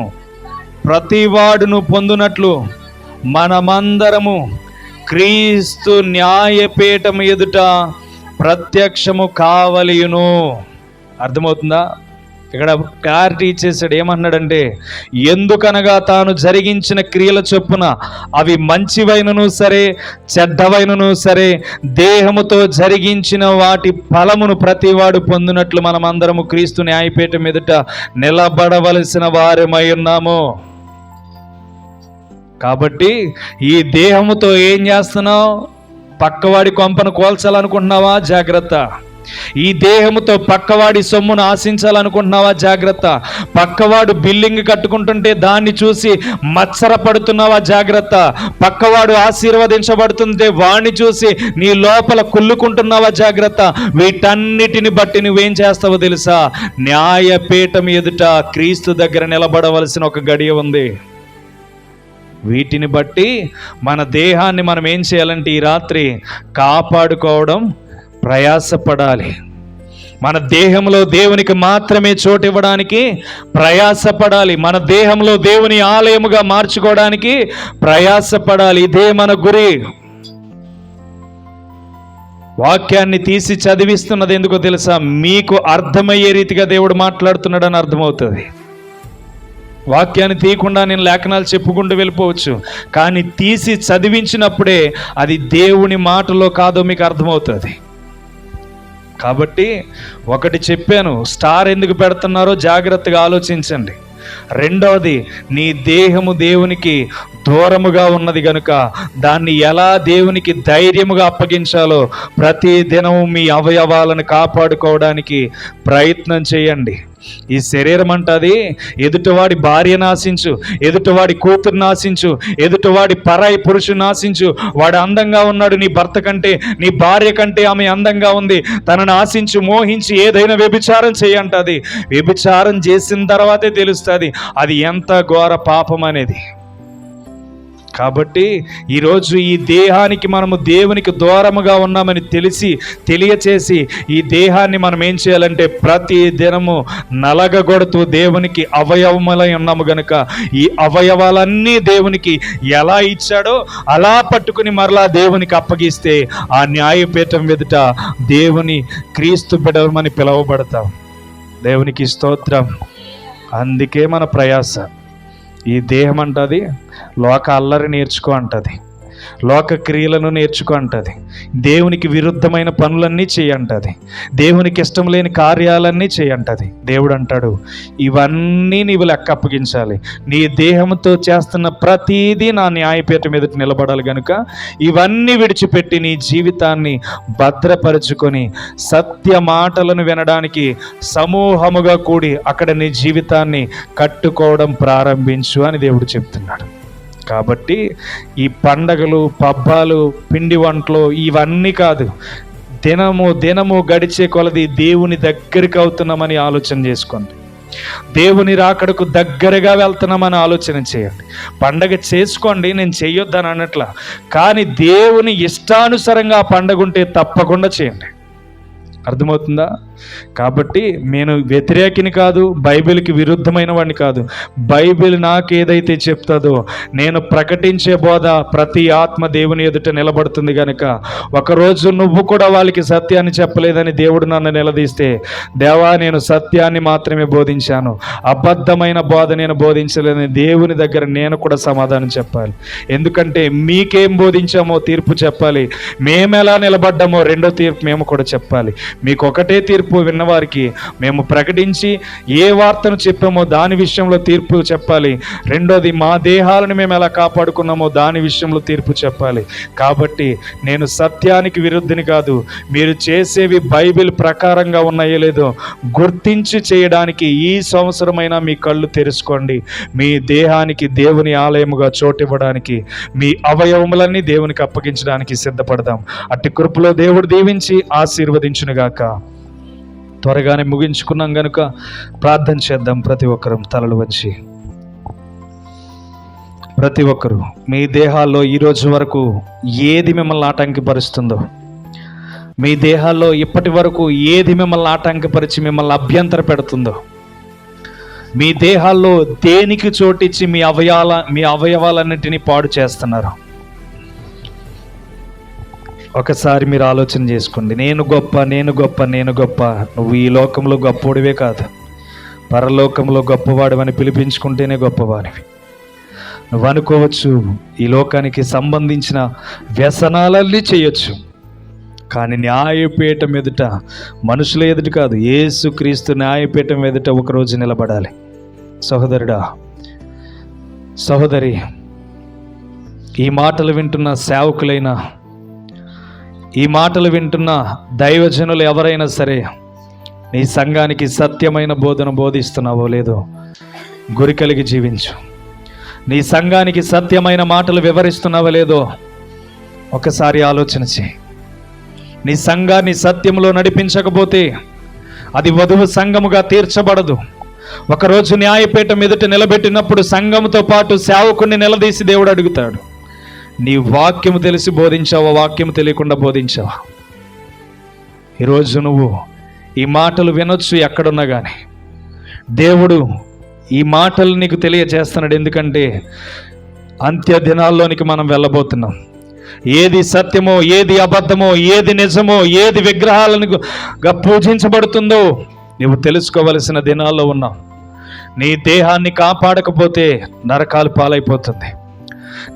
ప్రతివాడును పొందునట్లు మనమందరము క్రీస్తు న్యాయపీఠం ఎదుట ప్రత్యక్షము కావలియును. అర్థమవుతుందా? ఇక్కడ క్లారిటీ ఇచ్చేసాడు. ఏమన్నాడంటే, ఎందుకనగా తాను జరిగించిన క్రియల చొప్పున అవి మంచివైనను సరే చెడ్డవైనను సరే దేహముతో జరిగించిన వాటి ఫలమును ప్రతివాడు పొందినట్లు మనమందరము క్రీస్తు న్యాయపీఠం ఎదుట నిలబడవలసిన వారమై ఉన్నాము. కాబట్టి ఈ దేహముతో ఏం చేస్తున్నావు? పక్కవాడి కొంపను కోల్చాలనుకుంటున్నావా? జాగ్రత్త. ఈ దేహముతో పక్కవాడి సొమ్మును ఆశించాలనుకుంటున్నావా? జాగ్రత్త. పక్కవాడు బిల్డింగ్ కట్టుకుంటుంటే దాన్ని చూసి మత్సరపడుతున్నావా? జాగ్రత్త. పక్కవాడు ఆశీర్వదించబడుతుంటే వాడిని చూసి నీ లోపల కుళ్ళుకుంటున్నావా? జాగ్రత్త. వీటన్నిటిని బట్టి నువ్వేం చేస్తావో తెలుసా? న్యాయపీఠం ఎదుట క్రీస్తు దగ్గర నిలబడవలసిన ఒక గడియ ఉంది. వీటిని బట్టి మన దేహాన్ని మనం ఏం చేయాలంటే, ఈ రాత్రి కాపాడుకోవడం ప్రయాసపడాలి. మన దేహంలో దేవునికి మాత్రమే చోటు ఇవ్వడానికి ప్రయాసపడాలి. మన దేహంలో దేవుని ఆలయముగా మార్చుకోవడానికి ప్రయాసపడాలి. ఇదే మన గురి. వాక్యాన్ని తీసి చదివిస్తున్నది ఎందుకో తెలుసా? మీకు అర్థమయ్యే రీతిగా దేవుడు మాట్లాడుతున్నాడని అర్థమవుతుంది. వాక్యాన్ని తీయకుండా నేను లేఖనాలు చెప్పుకుంటూ వెళ్ళిపోవచ్చు, కానీ తీసి చదివించినప్పుడే అది దేవుని మాటలో కాదో మీకు అర్థమవుతుంది. కాబట్టి ఒకటి చెప్పాను, స్టార్ ఎందుకు పెడుతున్నారో జాగ్రత్తగా ఆలోచించండి. రెండవది, నీ దేహము దేవునికి దూరముగా ఉన్నది కనుక దాన్ని ఎలా దేవునికి ధైర్యముగా అప్పగించాలో ప్రతి దినము మీ అవయవాలను కాపాడుకోవడానికి ప్రయత్నం చేయండి. ఈ శరీరం అంటది, ఎదుటివాడి భార్యను ఆశించు, ఎదుటివాడి కూతురుని ఆశించు, ఎదుటివాడి పరాయి పురుషుని ఆశించు. వాడు అందంగా ఉన్నాడు, నీ భర్త కంటే నీ భార్య కంటే ఆమె అందంగా ఉంది, తనను ఆశించు, మోహించి ఏదైనా వ్యభిచారం చేయంటది. వ్యభిచారం చేసిన తర్వాతే తెలుస్తుంది అది ఎంత ఘోర పాపం అనేది. కాబట్టి ఈరోజు ఈ దేహానికి మనము దేవునికి దూరముగా ఉన్నామని తెలియచేసి ఈ దేహాన్ని మనం ఏం చేయాలంటే ప్రతి దినము నలగగొడుతూ దేవునికి అవయవములై ఉన్నాము గనుక ఈ అవయవాలన్నీ దేవునికి ఎలా ఇచ్చాడో అలా పట్టుకుని మరలా దేవునికి అప్పగిస్తే ఆ న్యాయపీఠం ఎదుట దేవుని క్రీస్తు బిడ్డలమని పిలువబడతాం. దేవునికి స్తోత్రం. అందుకే మన ప్రయాస. ఈ దేహం అంటది లోక అల్లరి నేర్చుకో అంటది, లోక క్రియలను నేర్చుకో అంటది. దేవునికి విరుద్ధమైన పనులన్నీ చేయంటది. దేవునికి ఇష్టం లేని కార్యాలన్నీ చేయంటది. దేవుడు అంటాడు, ఇవన్నీ నీవు లెక్క అప్పగించాలి. నీ దేహంతో చేస్తున్న ప్రతీదీ నా న్యాయపీఠం ఎదుట నిలబడాలి. కనుక ఇవన్నీ విడిచిపెట్టి నీ జీవితాన్ని భద్రపరుచుకొని సత్య మాటలను వినడానికి సమూహముగా కూడి అక్కడ నీ జీవితాన్ని కట్టుకోవడం ప్రారంభించు అని దేవుడు చెప్తున్నాడు. కాబట్టి ఈ పండగలు, పబ్బాలు, పిండి వంటలు ఇవన్నీ కాదు. దినము గడిచే కొలది దేవుని దగ్గరికి అవుతున్నామని ఆలోచన చేసుకోండి. దేవుని రాకడకు దగ్గరగా వెళ్తున్నామని ఆలోచన చేయండి. పండగ చేసుకోండి, నేను చెయ్యొద్దని అనట్లా, కానీ దేవుని ఇష్టానుసారంగా ఆ పండగ ఉంటే తప్పకుండా చేయండి. అర్థమవుతుందా? కాబట్టి నేను వ్యతిరేకిని కాదు, బైబిల్కి విరుద్ధమైన వాడిని కాదు. బైబిల్ నాకు ఏదైతే చెప్తుందో నేను ప్రకటించే బోధ ప్రతి ఆత్మ దేవుని ఎదుట నిలబడుతుంది. కనుక ఒకరోజు నువ్వు కూడా వాళ్ళకి సత్యాన్ని చెప్పలేదని దేవుడు నన్ను నిలదీస్తే, దేవా నేను సత్యాన్ని మాత్రమే బోధించాను, అబద్ధమైన బోధ నేను బోధించలేదని దేవుని దగ్గర నేను కూడా సమాధానం చెప్పాలి. ఎందుకంటే మీకేం బోధించామో తీర్పు చెప్పాలి, మేము ఎలా నిలబడ్డామో రెండో తీర్పు మేము కూడా చెప్పాలి. మీకు ఒకటే తీర్పు విన్నవారికి మేము ప్రకటించి ఏ వార్తను చెప్పామో దాని విషయంలో తీర్పు చెప్పాలి. రెండోది మా దేహాలను మేము ఎలా కాపాడుకున్నామో దాని విషయంలో తీర్పు చెప్పాలి. కాబట్టి నేను సత్యానికి విరుద్ధని కాదు. మీరు చేసేవి బైబిల్ ప్రకారంగా ఉన్నాయో లేదో గుర్తించి చేయడానికి ఈ సంవత్సరమైనా మీ కళ్ళు తెరుచుకోండి. మీ దేహానికి దేవుని ఆలయముగా చోటివ్వడానికి, మీ అవయవములన్నీ దేవునికి అప్పగించడానికి సిద్ధపడదాం. అట్టి కృపలో దేవుడు దీవించి ఆశీర్వదించునుగాక. త్వరగానే ముగించుకున్నాం గనుక ప్రార్థన చేద్దాం. ప్రతి ఒక్కరూ తలలు వంచి, ప్రతి ఒక్కరూ మీ దేహాల్లో ఈరోజు వరకు ఏది మిమ్మల్ని ఆటంకపరుస్తుందో, మీ దేహాల్లో ఇప్పటి వరకు ఏది మిమ్మల్ని ఆటంకపరిచి మిమ్మల్ని అభ్యంతర పెడుతుందో, మీ దేహాల్లో దేనికి చోటిచ్చి మీ అవయవాలన్నింటినీ పాడు చేస్తున్నారు, ఒకసారి మీరు ఆలోచన చేసుకోండి. నేను గొప్ప. నువ్వు ఈ లోకంలో గొప్పోడివే కాదు, పరలోకంలో గొప్పవాడివని పిలిపించుకుంటేనే గొప్పవాడివి. నువ్వు అనుకోవచ్చు ఈ లోకానికి సంబంధించిన వ్యసనాలన్నీ చేయొచ్చు, కానీ న్యాయపీఠం ఎదుట, మనుషుల ఎదుట కాదు, యేసుక్రీస్తు న్యాయపీఠం ఎదుట ఒకరోజు నిలబడాలి. సహోదరుడా, సహోదరి, ఈ మాటలు వింటున్న సేవకులైనా, ఈ మాటలు వింటున్న దైవజనులు ఎవరైనా సరే, నీ సంఘానికి సత్యమైన బోధన బోధిస్తున్నావో లేదో గురి కలిగి జీవించు. నీ సంఘానికి సత్యమైన మాటలు వివరిస్తున్నావో లేదో ఒకసారి ఆలోచన చేయి. నీ సంఘాన్ని సత్యంలో నడిపించకపోతే అది వధువు సంఘముగా తీర్చబడదు. ఒకరోజు న్యాయపీఠం ఎదుట నిలబెట్టినప్పుడు సంఘముతో పాటు సేవకుణ్ణి నిలదీసి దేవుడు అడుగుతాడు, నీ వాక్యము తెలిసి బోధించావా, వాక్యము తెలియకుండా బోధించావా? ఈరోజు నువ్వు ఈ మాటలు వినొచ్చు ఎక్కడున్నా కానీ, దేవుడు ఈ మాటలు నీకు తెలియజేస్తున్నాడు. ఎందుకంటే అంత్య దినాల్లోనికి మనం వెళ్ళబోతున్నాం. ఏది సత్యమో, ఏది అబద్ధమో, ఏది నిజమో, ఏది విగ్రహాలను పూజించబడుతుందో నువ్వు తెలుసుకోవలసిన దినాల్లో ఉన్నావు. నీ దేహాన్ని కాపాడకపోతే నరకాలు పాలైపోతుంది.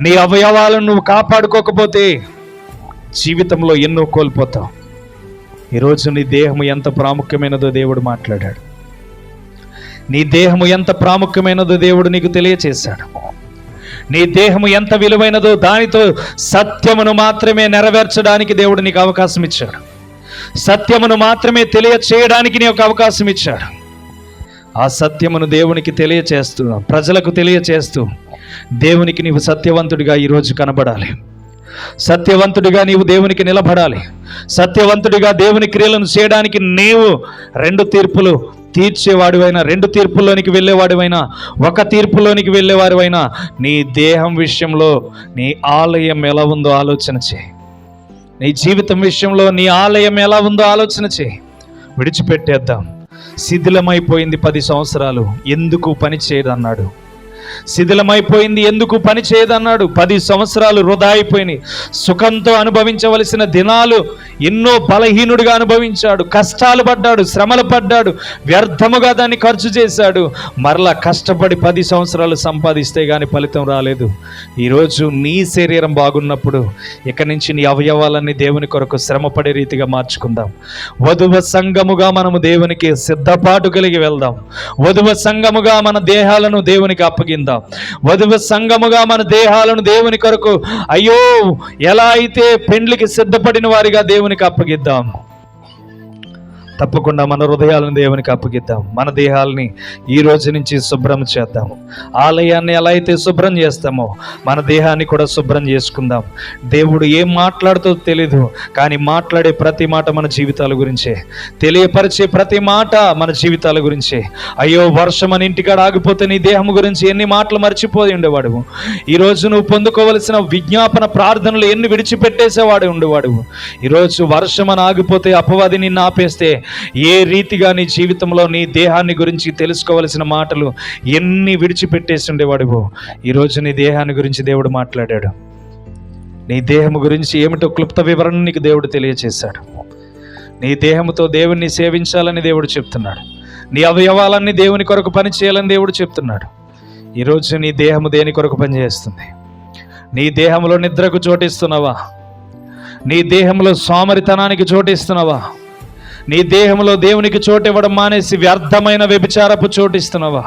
నీ అవయవాలను నువ్వు కాపాడుకోకపోతే జీవితంలో ఎన్నో కోల్పోతావు. ఈరోజు నీ దేహము ఎంత ప్రాముఖ్యమైనదో దేవుడు మాట్లాడాడు. నీ దేహము ఎంత ప్రాముఖ్యమైనదో దేవుడు నీకు తెలియచేశాడు. నీ దేహము ఎంత విలువైనదో దానితో సత్యమును మాత్రమే నెరవేర్చడానికి దేవుడు నీకు అవకాశం ఇచ్చాడు. సత్యమును మాత్రమే తెలియచేయడానికి నీకు అవకాశం ఇచ్చాడు. ఆ సత్యమును దేవునికి తెలియచేస్తూ, ప్రజలకు తెలియచేస్తూ, దేవునికి నీవు సత్యవంతుడిగా ఈరోజు కనబడాలి. సత్యవంతుడిగా నీవు దేవునికి నిలబడాలి. సత్యవంతుడిగా దేవుని క్రియలను చేయడానికి నీవు రెండు తీర్పులు తీర్చేవాడివైనా, రెండు తీర్పుల్లోనికి వెళ్ళేవాడివైనా, ఒక తీర్పులోనికి వెళ్ళేవాడివైనా, నీ దేహం విషయంలో నీ ఆలయం ఎలా ఉందో ఆలోచన చేయి. నీ జీవితం విషయంలో నీ ఆలయం ఎలా ఉందో ఆలోచన చేయి. విడిచిపెట్టేద్దాం. శిథిలమైపోయింది 10 సంవత్సరాలు, ఎందుకు పని చేయదన్నాడు. శిథిలమైపోయింది, ఎందుకు పని చేయదన్నాడు. 10 సంవత్సరాలు వృధా అయిపోయినాయి. సుఖంతో అనుభవించవలసిన దినాలు ఎన్నో బలహీనుడిగా అనుభవించాడు, కష్టాలు పడ్డాడు, శ్రమలు పడ్డాడు, వ్యర్థముగా దాన్ని ఖర్చు చేశాడు. మరలా కష్టపడి 10 సంవత్సరాలు సంపాదిస్తే కానీ ఫలితం రాలేదు. ఈరోజు నీ శరీరం బాగున్నప్పుడు ఇక నుంచి నీ అవయవాలన్నీ దేవుని కొరకు శ్రమపడే రీతిగా మార్చుకుందాం. వధువ సంఘముగా మనము దేవునికి సిద్ధపాటు కలిగి వెళ్దాం. వధువ సంఘముగా మన దేహాలను దేవునికి అప్పగిందాం. వధువ సంఘముగా మన దేహాలను దేవుని కొరకు ఎలా అయితే పెండ్లికి సిద్ధపడిన వారిగా దేవునికి అప్పగిద్దాం. తప్పకుండా మన హృదయాలను దేవునికి అప్పగిద్దాం. మన దేహాలని ఈ రోజు నుంచి శుభ్రం చేద్దాం. ఆలయాన్ని ఎలా అయితే శుభ్రం చేస్తామో మన దేహాన్ని కూడా శుభ్రం చేసుకుందాం. దేవుడు ఏం మాట్లాడుతో తెలీదు, కానీ మాట్లాడే ప్రతి మాట మన జీవితాల గురించే, తెలియపరిచే ప్రతి మాట మన జీవితాల గురించే. వర్షం అని ఇంటికాడ ఆగిపోతే నీ దేహం గురించి ఎన్ని మాటలు మర్చిపోయి ఉండేవాడు. ఈరోజు నువ్వు పొందుకోవలసిన విజ్ఞాపన ప్రార్థనలు ఎన్ని విడిచిపెట్టేసేవాడు ఉండేవాడు. ఈరోజు వర్షం అని ఆగిపోతే అపవాది నిన్ను ఆపేస్తే ఏ రీతిగా నీ జీవితంలో నీ దేహాన్ని గురించి తెలుసుకోవలసిన మాటలు ఎన్ని విడిచిపెట్టేసి ఉండేవాడివో ఈరోజు నీ దేహాన్ని గురించి దేవుడు మాట్లాడాడు. నీ దేహము గురించి ఏమిటో క్లుప్త వివరణ నీకు దేవుడు తెలియచేశాడు. నీ దేహముతో దేవుణ్ణి సేవించాలని దేవుడు చెప్తున్నాడు. నీ అవయవాలన్నీ దేవుని కొరకు పని చేయాలని దేవుడు చెప్తున్నాడు. ఈరోజు నీ దేహము దేని కొరకు పనిచేస్తుంది? నీ దేహంలో నిద్రకు చోటిస్తున్నావా? నీ దేహంలో సోమరితనానికి చోటిస్తున్నావా? నీ దేహంలో దేవునికి చోటివ్వడం మానేసి వ్యర్థమైన వ్యభిచారపు చోటిస్తున్నావా?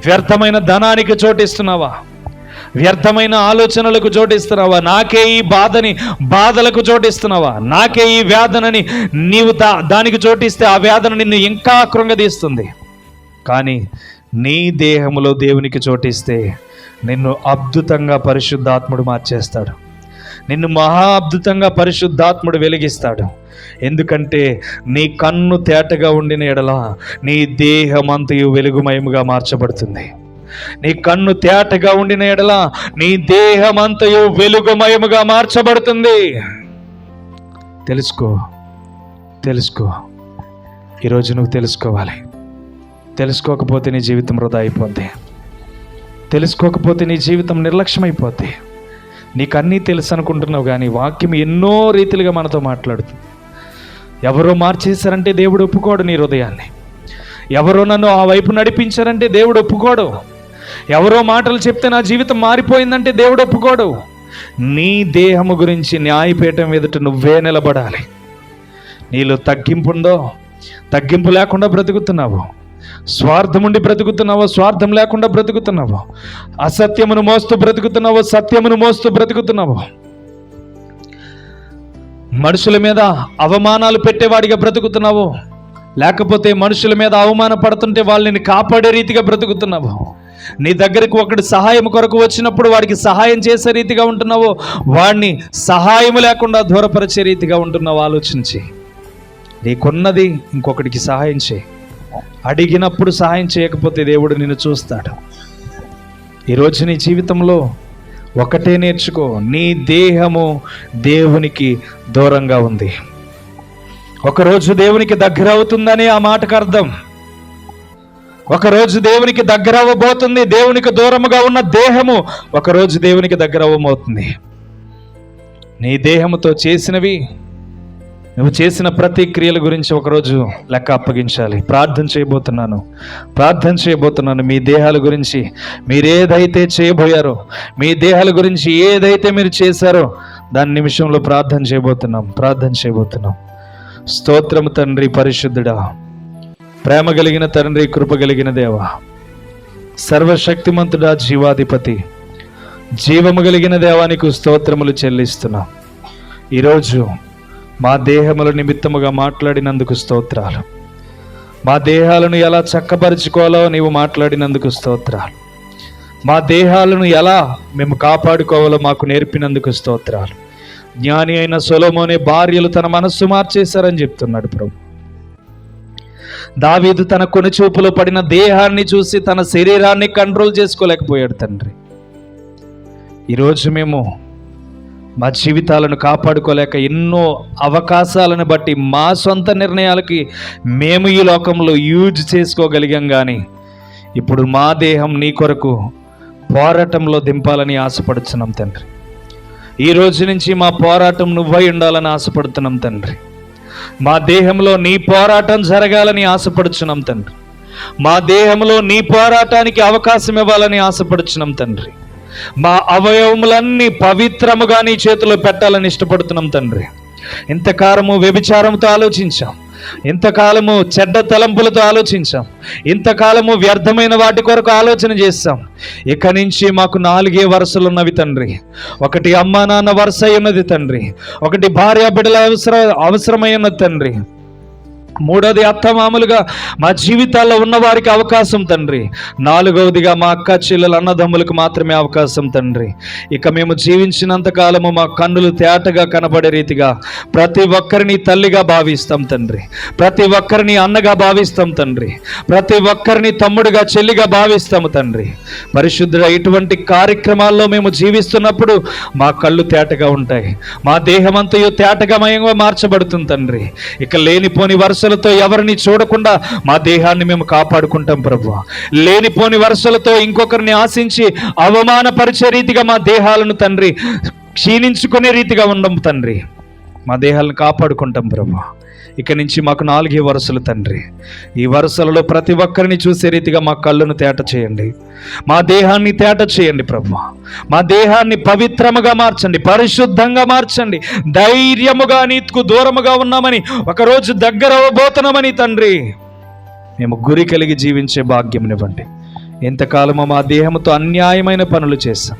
వ్యర్థమైన ధనానికి చోటిస్తున్నావా? వ్యర్థమైన ఆలోచనలకు చోటిస్తున్నావా? నాకే ఈ బాధలకు చోటిస్తున్నావా? నాకే ఈ వేదనని నీవు దానికి చోటిస్తే ఆ వేదన నిన్ను ఇంకా కృంగదీస్తుంది. కానీ నీ దేహంలో దేవునికి చోటిస్తే నిన్ను అద్భుతంగా పరిశుద్ధాత్ముడు మార్చేస్తాడు. నిన్ను మహా అద్భుతంగా పరిశుద్ధాత్ముడు వెలిగిస్తాడు. ఎందుకంటే నీ కన్ను తేటగా ఉండిన ఎడల నీ దేహమంతయు వెలుగుమయముగా మార్చబడుతుంది. నీ కన్ను తేటగా ఉండిన ఎడల నీ దేహమంతయు వెలుగుమయముగా మార్చబడుతుంది. తెలుసుకో. ఈరోజు నువ్వు తెలుసుకోవాలి. తెలుసుకోకపోతే నీ జీవితం వృధా అయిపోద్ది. తెలుసుకోకపోతే నీ జీవితం నిర్లక్ష్యమైపోద్ది. నీకు అన్నీ తెలుసు అనుకుంటున్నావు, కానీ వాక్యం ఎన్నో రీతిలుగా మనతో మాట్లాడుతుంది. ఎవరో మార్చేశారంటే దేవుడు ఒప్పుకోడు నీ హృదయాన్ని. ఎవరో నన్ను ఆ వైపు నడిపించారంటే దేవుడు ఒప్పుకోడు. ఎవరో మాటలు చెప్తే నా జీవితం మారిపోయిందంటే దేవుడు ఒప్పుకోడు. నీ దేహము గురించి న్యాయపీఠం ఎదుట నువ్వే నిలబడాలి. నీలో తగ్గింపు లేకుండా బ్రతుకుతున్నావు. స్వార్థముండి బ్రతుకుతున్నావో స్వార్థం లేకుండా బ్రతుకుతున్నావు. అసత్యమును మోస్తూ బ్రతుకుతున్నావో సత్యమును మోస్తూ బ్రతుకుతున్నావు. మనుషుల మీద అవమానాలు పెట్టేవాడిగా బ్రతుకుతున్నావు, లేకపోతే మనుషుల మీద అవమానపడుతుంటే వాళ్ళని కాపాడే రీతిగా బ్రతుకుతున్నావు. నీ దగ్గరకు ఒకటి సహాయం కొరకు వచ్చినప్పుడు వాడికి సహాయం చేసే రీతిగా ఉంటున్నావు, వాడిని సహాయం లేకుండా దూరపరిచే రీతిగా ఉంటున్నావు. ఆలోచించి నీకున్నది ఇంకొకటికి సహాయం చేయి. అడిగినప్పుడు సహాయం చేయకపోతే దేవుడు నిన్ను చూస్తాడు. ఈరోజు నీ జీవితంలో ఒకటే నేర్చుకో, నీ దేహము దేవునికి దూరంగా ఉంది. ఒకరోజు దేవునికి దగ్గర అవుతుందని ఆ మాటకు అర్థం. ఒకరోజు దేవునికి దగ్గర అవ్వబోతుంది. దేవునికి దూరముగా ఉన్న దేహము ఒకరోజు దేవునికి దగ్గర అవ్వబోతుంది. నీ దేహముతో చేసినవి, నువ్వు చేసిన ప్రతి క్రియల గురించి ఒకరోజు లెక్క అప్పగించాలి. ప్రార్థన చేయబోతున్నాను. మీ దేహాల గురించి మీరేదైతే చేయబోయారో, మీ దేహాల గురించి ఏదైతే మీరు చేశారో దాని నిమిషంలో ప్రార్థన చేయబోతున్నాం. స్తోత్రము తండ్రి, పరిశుద్ధుడా, ప్రేమ కలిగిన తండ్రి, కృప కలిగిన దేవ, సర్వశక్తిమంతుడా, జీవాధిపతి, జీవము కలిగిన దేవానికి స్తోత్రములు చెల్లిస్తున్నాం. ఈరోజు మా దేహముల నిమిత్తముగా మాట్లాడినందుకు స్తోత్రాలు. మా దేహాలను ఎలా చక్కపరుచుకోవాలో నీవు మాట్లాడినందుకు స్తోత్రాలు. మా దేహాలను ఎలా మేము కాపాడుకోవాలో మాకు నేర్పినందుకు స్తోత్రాలు. జ్ఞాని అయిన సొలొమోను భార్యలు తన మనస్సు మార్చేశారని చెప్తున్నాడు ప్రభు. దావీదు తన కొనుచూపులో పడిన దేహాన్ని చూసి తన శరీరాన్ని కంట్రోల్ చేసుకోలేకపోయాడు తండ్రి. ఈరోజు మేము మా జీవితాలను కాపాడుకోలేక ఎన్నో అవకాశాలను బట్టి మా సొంత నిర్ణయాలకి మేము ఈ లోకంలో యూజ్ చేసుకోగలిగాం. కానీ ఇప్పుడు మా దేహం నీ కొరకు పోరాటంలో దింపాలని ఆశపడుతున్నాం తండ్రి. ఈ రోజు నుంచి మా పోరాటం నువ్వై ఉండాలని ఆశపడుతున్నాం తండ్రి. మా దేహంలో నీ పోరాటం జరగాలని ఆశపడుచున్నాం తండ్రి. మా దేహంలో నీ పోరాటానికి అవకాశం ఇవ్వాలని ఆశపడుచున్నాం తండ్రి. మా అవయవములన్నీ పవిత్రముగా నీ చేతిలో పెట్టాలని ఇష్టపడుతున్నాం తండ్రి. ఇంతకాలము వ్యభిచారంతో ఆలోచించాం, ఇంతకాలము చెడ్డ తలంపులతో ఆలోచించాం, ఇంతకాలము వ్యర్థమైన వాటి కొరకు ఆలోచన చేస్తాం. ఇక నుంచి మాకు 4 వరుసలు ఉన్నవి తండ్రి. ఒకటి అమ్మా నాన్న వరుస ఉన్నది తండ్రి. ఒకటి భార్య బిడ్డల అవసరమై ఉన్నది తండ్రి. 3వది అత్తమామలుగా మా జీవితాల్లో ఉన్న వారికి అవకాశం తండ్రి. 4వదిగా మా అక్క చెల్లెలు అన్నదమ్ములకు మాత్రమే అవకాశం తండ్రి. ఇక మేము జీవించినంత కాలము మా కన్నులు తేటగా కనబడే రీతిగా ప్రతి ఒక్కరిని తల్లిగా భావిస్తాం తండ్రి. ప్రతి ఒక్కరిని అన్నగా భావిస్తాం తండ్రి. ప్రతి ఒక్కరిని తమ్ముడుగా చెల్లిగా భావిస్తాము తండ్రి. పరిశుద్ధుడ, ఇటువంటి కార్యక్రమాల్లో మేము జీవిస్తున్నప్పుడు మా కళ్ళు తేటగా ఉంటాయి, మా దేహమంతయు తేటగమయంగా మార్చబడుతుంది తండ్రి. ఇక లేనిపోని వరుసలతో ఎవరిని చూడకుండా మా దేహాన్ని మేము కాపాడుకుంటాం ప్రభువా. లేనిపోని వరుసలతో ఇంకొకరిని ఆశించి అవమానపరిచే రీతిగా మా దేహాలను తండ్రి క్షీణించుకునే రీతిగా ఉండం తండ్రి. మా దేహాలను కాపాడుకుంటాం ప్రభువా. ఇక నుంచి మాకు 4 వరుసలు తండ్రి. ఈ వరుసలలో ప్రతి ఒక్కరిని చూసే రీతిగా మా కళ్ళను తేట చేయండి, మా దేహాన్ని తేట చేయండి ప్రభువా. మా దేహాన్ని పవిత్రముగా మార్చండి, పరిశుద్ధంగా మార్చండి. ధైర్యముగా నీకు దూరముగా ఉన్నామని, ఒకరోజు దగ్గర అవ్వబోతున్నామని తండ్రి మేము గురి కలిగి జీవించే భాగ్యమునివ్వండి. ఎంతకాలమో మా దేహముతో అన్యాయమైన పనులు చేస్తాం,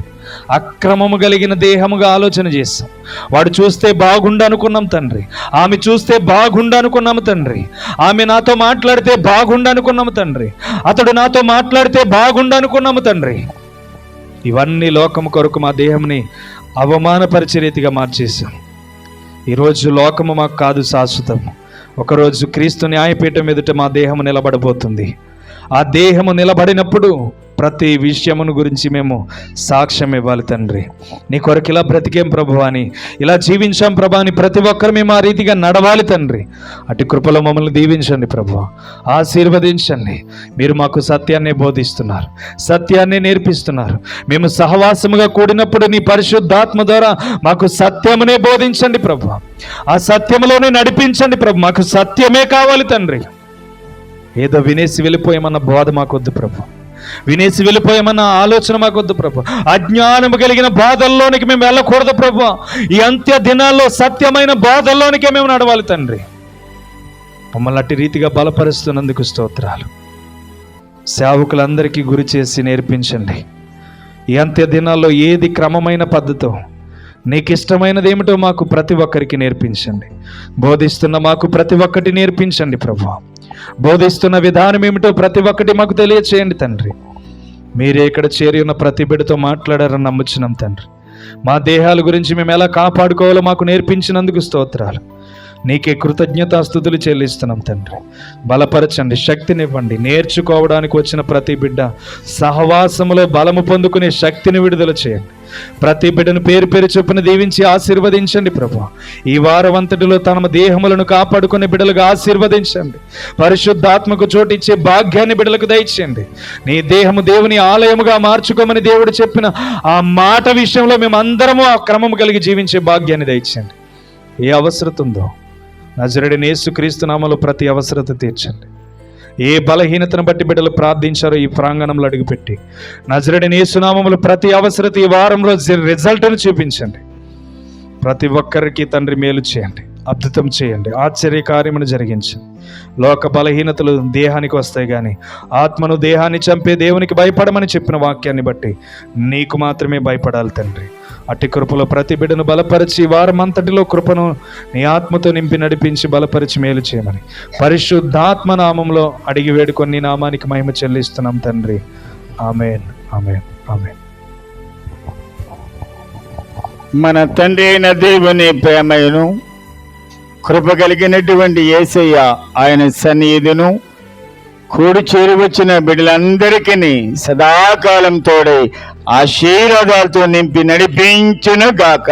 అక్రమము కలిగిన దేహముగా ఆలోచన చేస్తాం. వాడు చూస్తే బాగుండు అనుకున్నాం తండ్రి, ఆమె చూస్తే బాగుండు అనుకున్నాము తండ్రి, ఆమె నాతో మాట్లాడితే బాగుండు అనుకున్నాము తండ్రి, అతడు నాతో మాట్లాడితే బాగుండు అనుకున్నాము తండ్రి. ఇవన్నీ లోకము కొరకు మా దేహంని అవమానపరిచే రీతిగా మార్చేసాం. ఈరోజు లోకము మాకు కాదు శాశ్వతం. ఒకరోజు క్రీస్తు న్యాయపీఠం ఎదుట మా దేహము నిలబడబోతుంది. ఆ దేహము నిలబడినప్పుడు ప్రతి విషయమును గురించి మేము సాక్ష్యం ఇవ్వాలి తండ్రి. నీ కొరకు ఇలా బ్రతికేం ప్రభు అని, ఇలా జీవించాం ప్రభు అని ప్రతి ఒక్కరు మేము ఆ రీతిగా నడవాలి తండ్రి. అటు కృపలో మమ్మల్ని దీవించండి ప్రభు, ఆశీర్వదించండి. మీరు మాకు సత్యాన్ని బోధిస్తున్నారు, సత్యాన్ని నేర్పిస్తున్నారు. మేము సహవాసముగా కూడినప్పుడు నీ పరిశుద్ధాత్మ ద్వారా మాకు సత్యమునే బోధించండి ప్రభు. ఆ సత్యములోనే నడిపించండి ప్రభు. మాకు సత్యమే కావాలి తండ్రి. ఏదో వినేసి వెళ్ళిపోయామన్న బోధ మాకొద్దు ప్రభు, వినేసి వెళ్ళిపోయామన్న ఆలోచన మాకొద్దు ప్రభు. అజ్ఞానము కలిగిన బాధల్లోనికి మేము వెళ్ళకూడదు ప్రభు. ఈ అంత్య దినాల్లో సత్యమైన బాధల్లోనికే మేము నడవాలి తండ్రి. మమ్మల్ని అట్టి రీతిగా బలపరుస్తున్నందుకు స్తోత్రాలు. సేవకులందరికీ గురి చేసి నేర్పించండి. ఈ అంత్య దినాల్లో ఏది క్రమమైన పద్ధతో, నీకు ఇష్టమైనది ఏమిటో మాకు ప్రతి ఒక్కరికి నేర్పించండి. బోధిస్తున్న మాకు ప్రతి ఒక్కటి నేర్పించండి ప్రభు. బోధిస్తున్న విధానం ఏమిటో ప్రతి ఒక్కటి మాకు తెలియచేయండి తండ్రి. మీరే ఇక్కడ చేరి ఉన్న ప్రతి బిడ్డతో మాట్లాడారని నమ్ముచున్నాం తండ్రి. మా దేహాల గురించి మేము ఎలా కాపాడుకోవాలో మాకు నేర్పించినందుకు స్తోత్రాలు. నీకే కృతజ్ఞతాస్తుతులు చెల్లిస్తున్నాం తండ్రి. బలపరచండి, శక్తినివ్వండి. నేర్చుకోవడానికి వచ్చిన ప్రతి బిడ్డ సహవాసములో బలము పొందుకునే శక్తిని విడుదల చేయండి. ప్రతి బిడ్డను పేరు పేరు చొప్పున దీవించి ఆశీర్వదించండి ప్రభు. ఈ వారవంతటిలో తమ దేహములను కాపాడుకునే బిడ్డలుగా ఆశీర్వదించండి. పరిశుద్ధాత్మకు చోటిచ్చే భాగ్యాన్ని బిడ్డలకు దయచేయండి. నీ దేహము దేవుని ఆలయముగా మార్చుకోమని దేవుడు చెప్పిన ఆ మాట విషయంలో మేము అందరము ఆ క్రమము కలిగి జీవించే భాగ్యాన్ని దయచేయండి. ఏ అవసరత ఉందో నజరేయుడైన యేసుక్రీస్తు నామములో ప్రతి అవసరత తీర్చండి. ఏ బలహీనతను బట్టి బిడ్డలు ప్రార్థించారో ఈ ప్రాంగణంలో అడుగుపెట్టి నజరేయుడైన యేసు నామములో ప్రతి అవసరత ఈ వారంలో రిజల్ట్ను చూపించండి. ప్రతి ఒక్కరికి తండ్రి మేలు చేయండి, అద్భుతం చేయండి, ఆశ్చర్య కార్యమును జరిగించండి. లోక బలహీనతలు దేహానికి వస్తాయి కానీ ఆత్మను దేహాన్ని చంపే దేవునికి భయపడమని చెప్పిన వాక్యాన్ని బట్టి నీకు మాత్రమే భయపడాలి తండ్రి. అట్టి కృపలో ప్రతి బిడ్డను బలపరిచి వారమంతటిలో కృపను నీ ఆత్మతో నింపి నడిపించి బలపరిచి మేలు చేయమని పరిశుద్ధాత్మ నామంలో అడిగి వేడుకొని నీ నామానికి మహిమ చెల్లిస్తున్నాం తండ్రి. ఆమేన్, ఆమేన్, ఆమేన్. మన తండ్రి అయిన దేవుని ప్రేమను, కృప కలిగినటువంటి యేసయ్య ఆయన సన్నిధిను, కూడి చేరి వచ్చిన బిడ్డలందరికీ సదాకాలం తోడై ఆశీర్వాదాలతో నింపి నడిపించును గాక.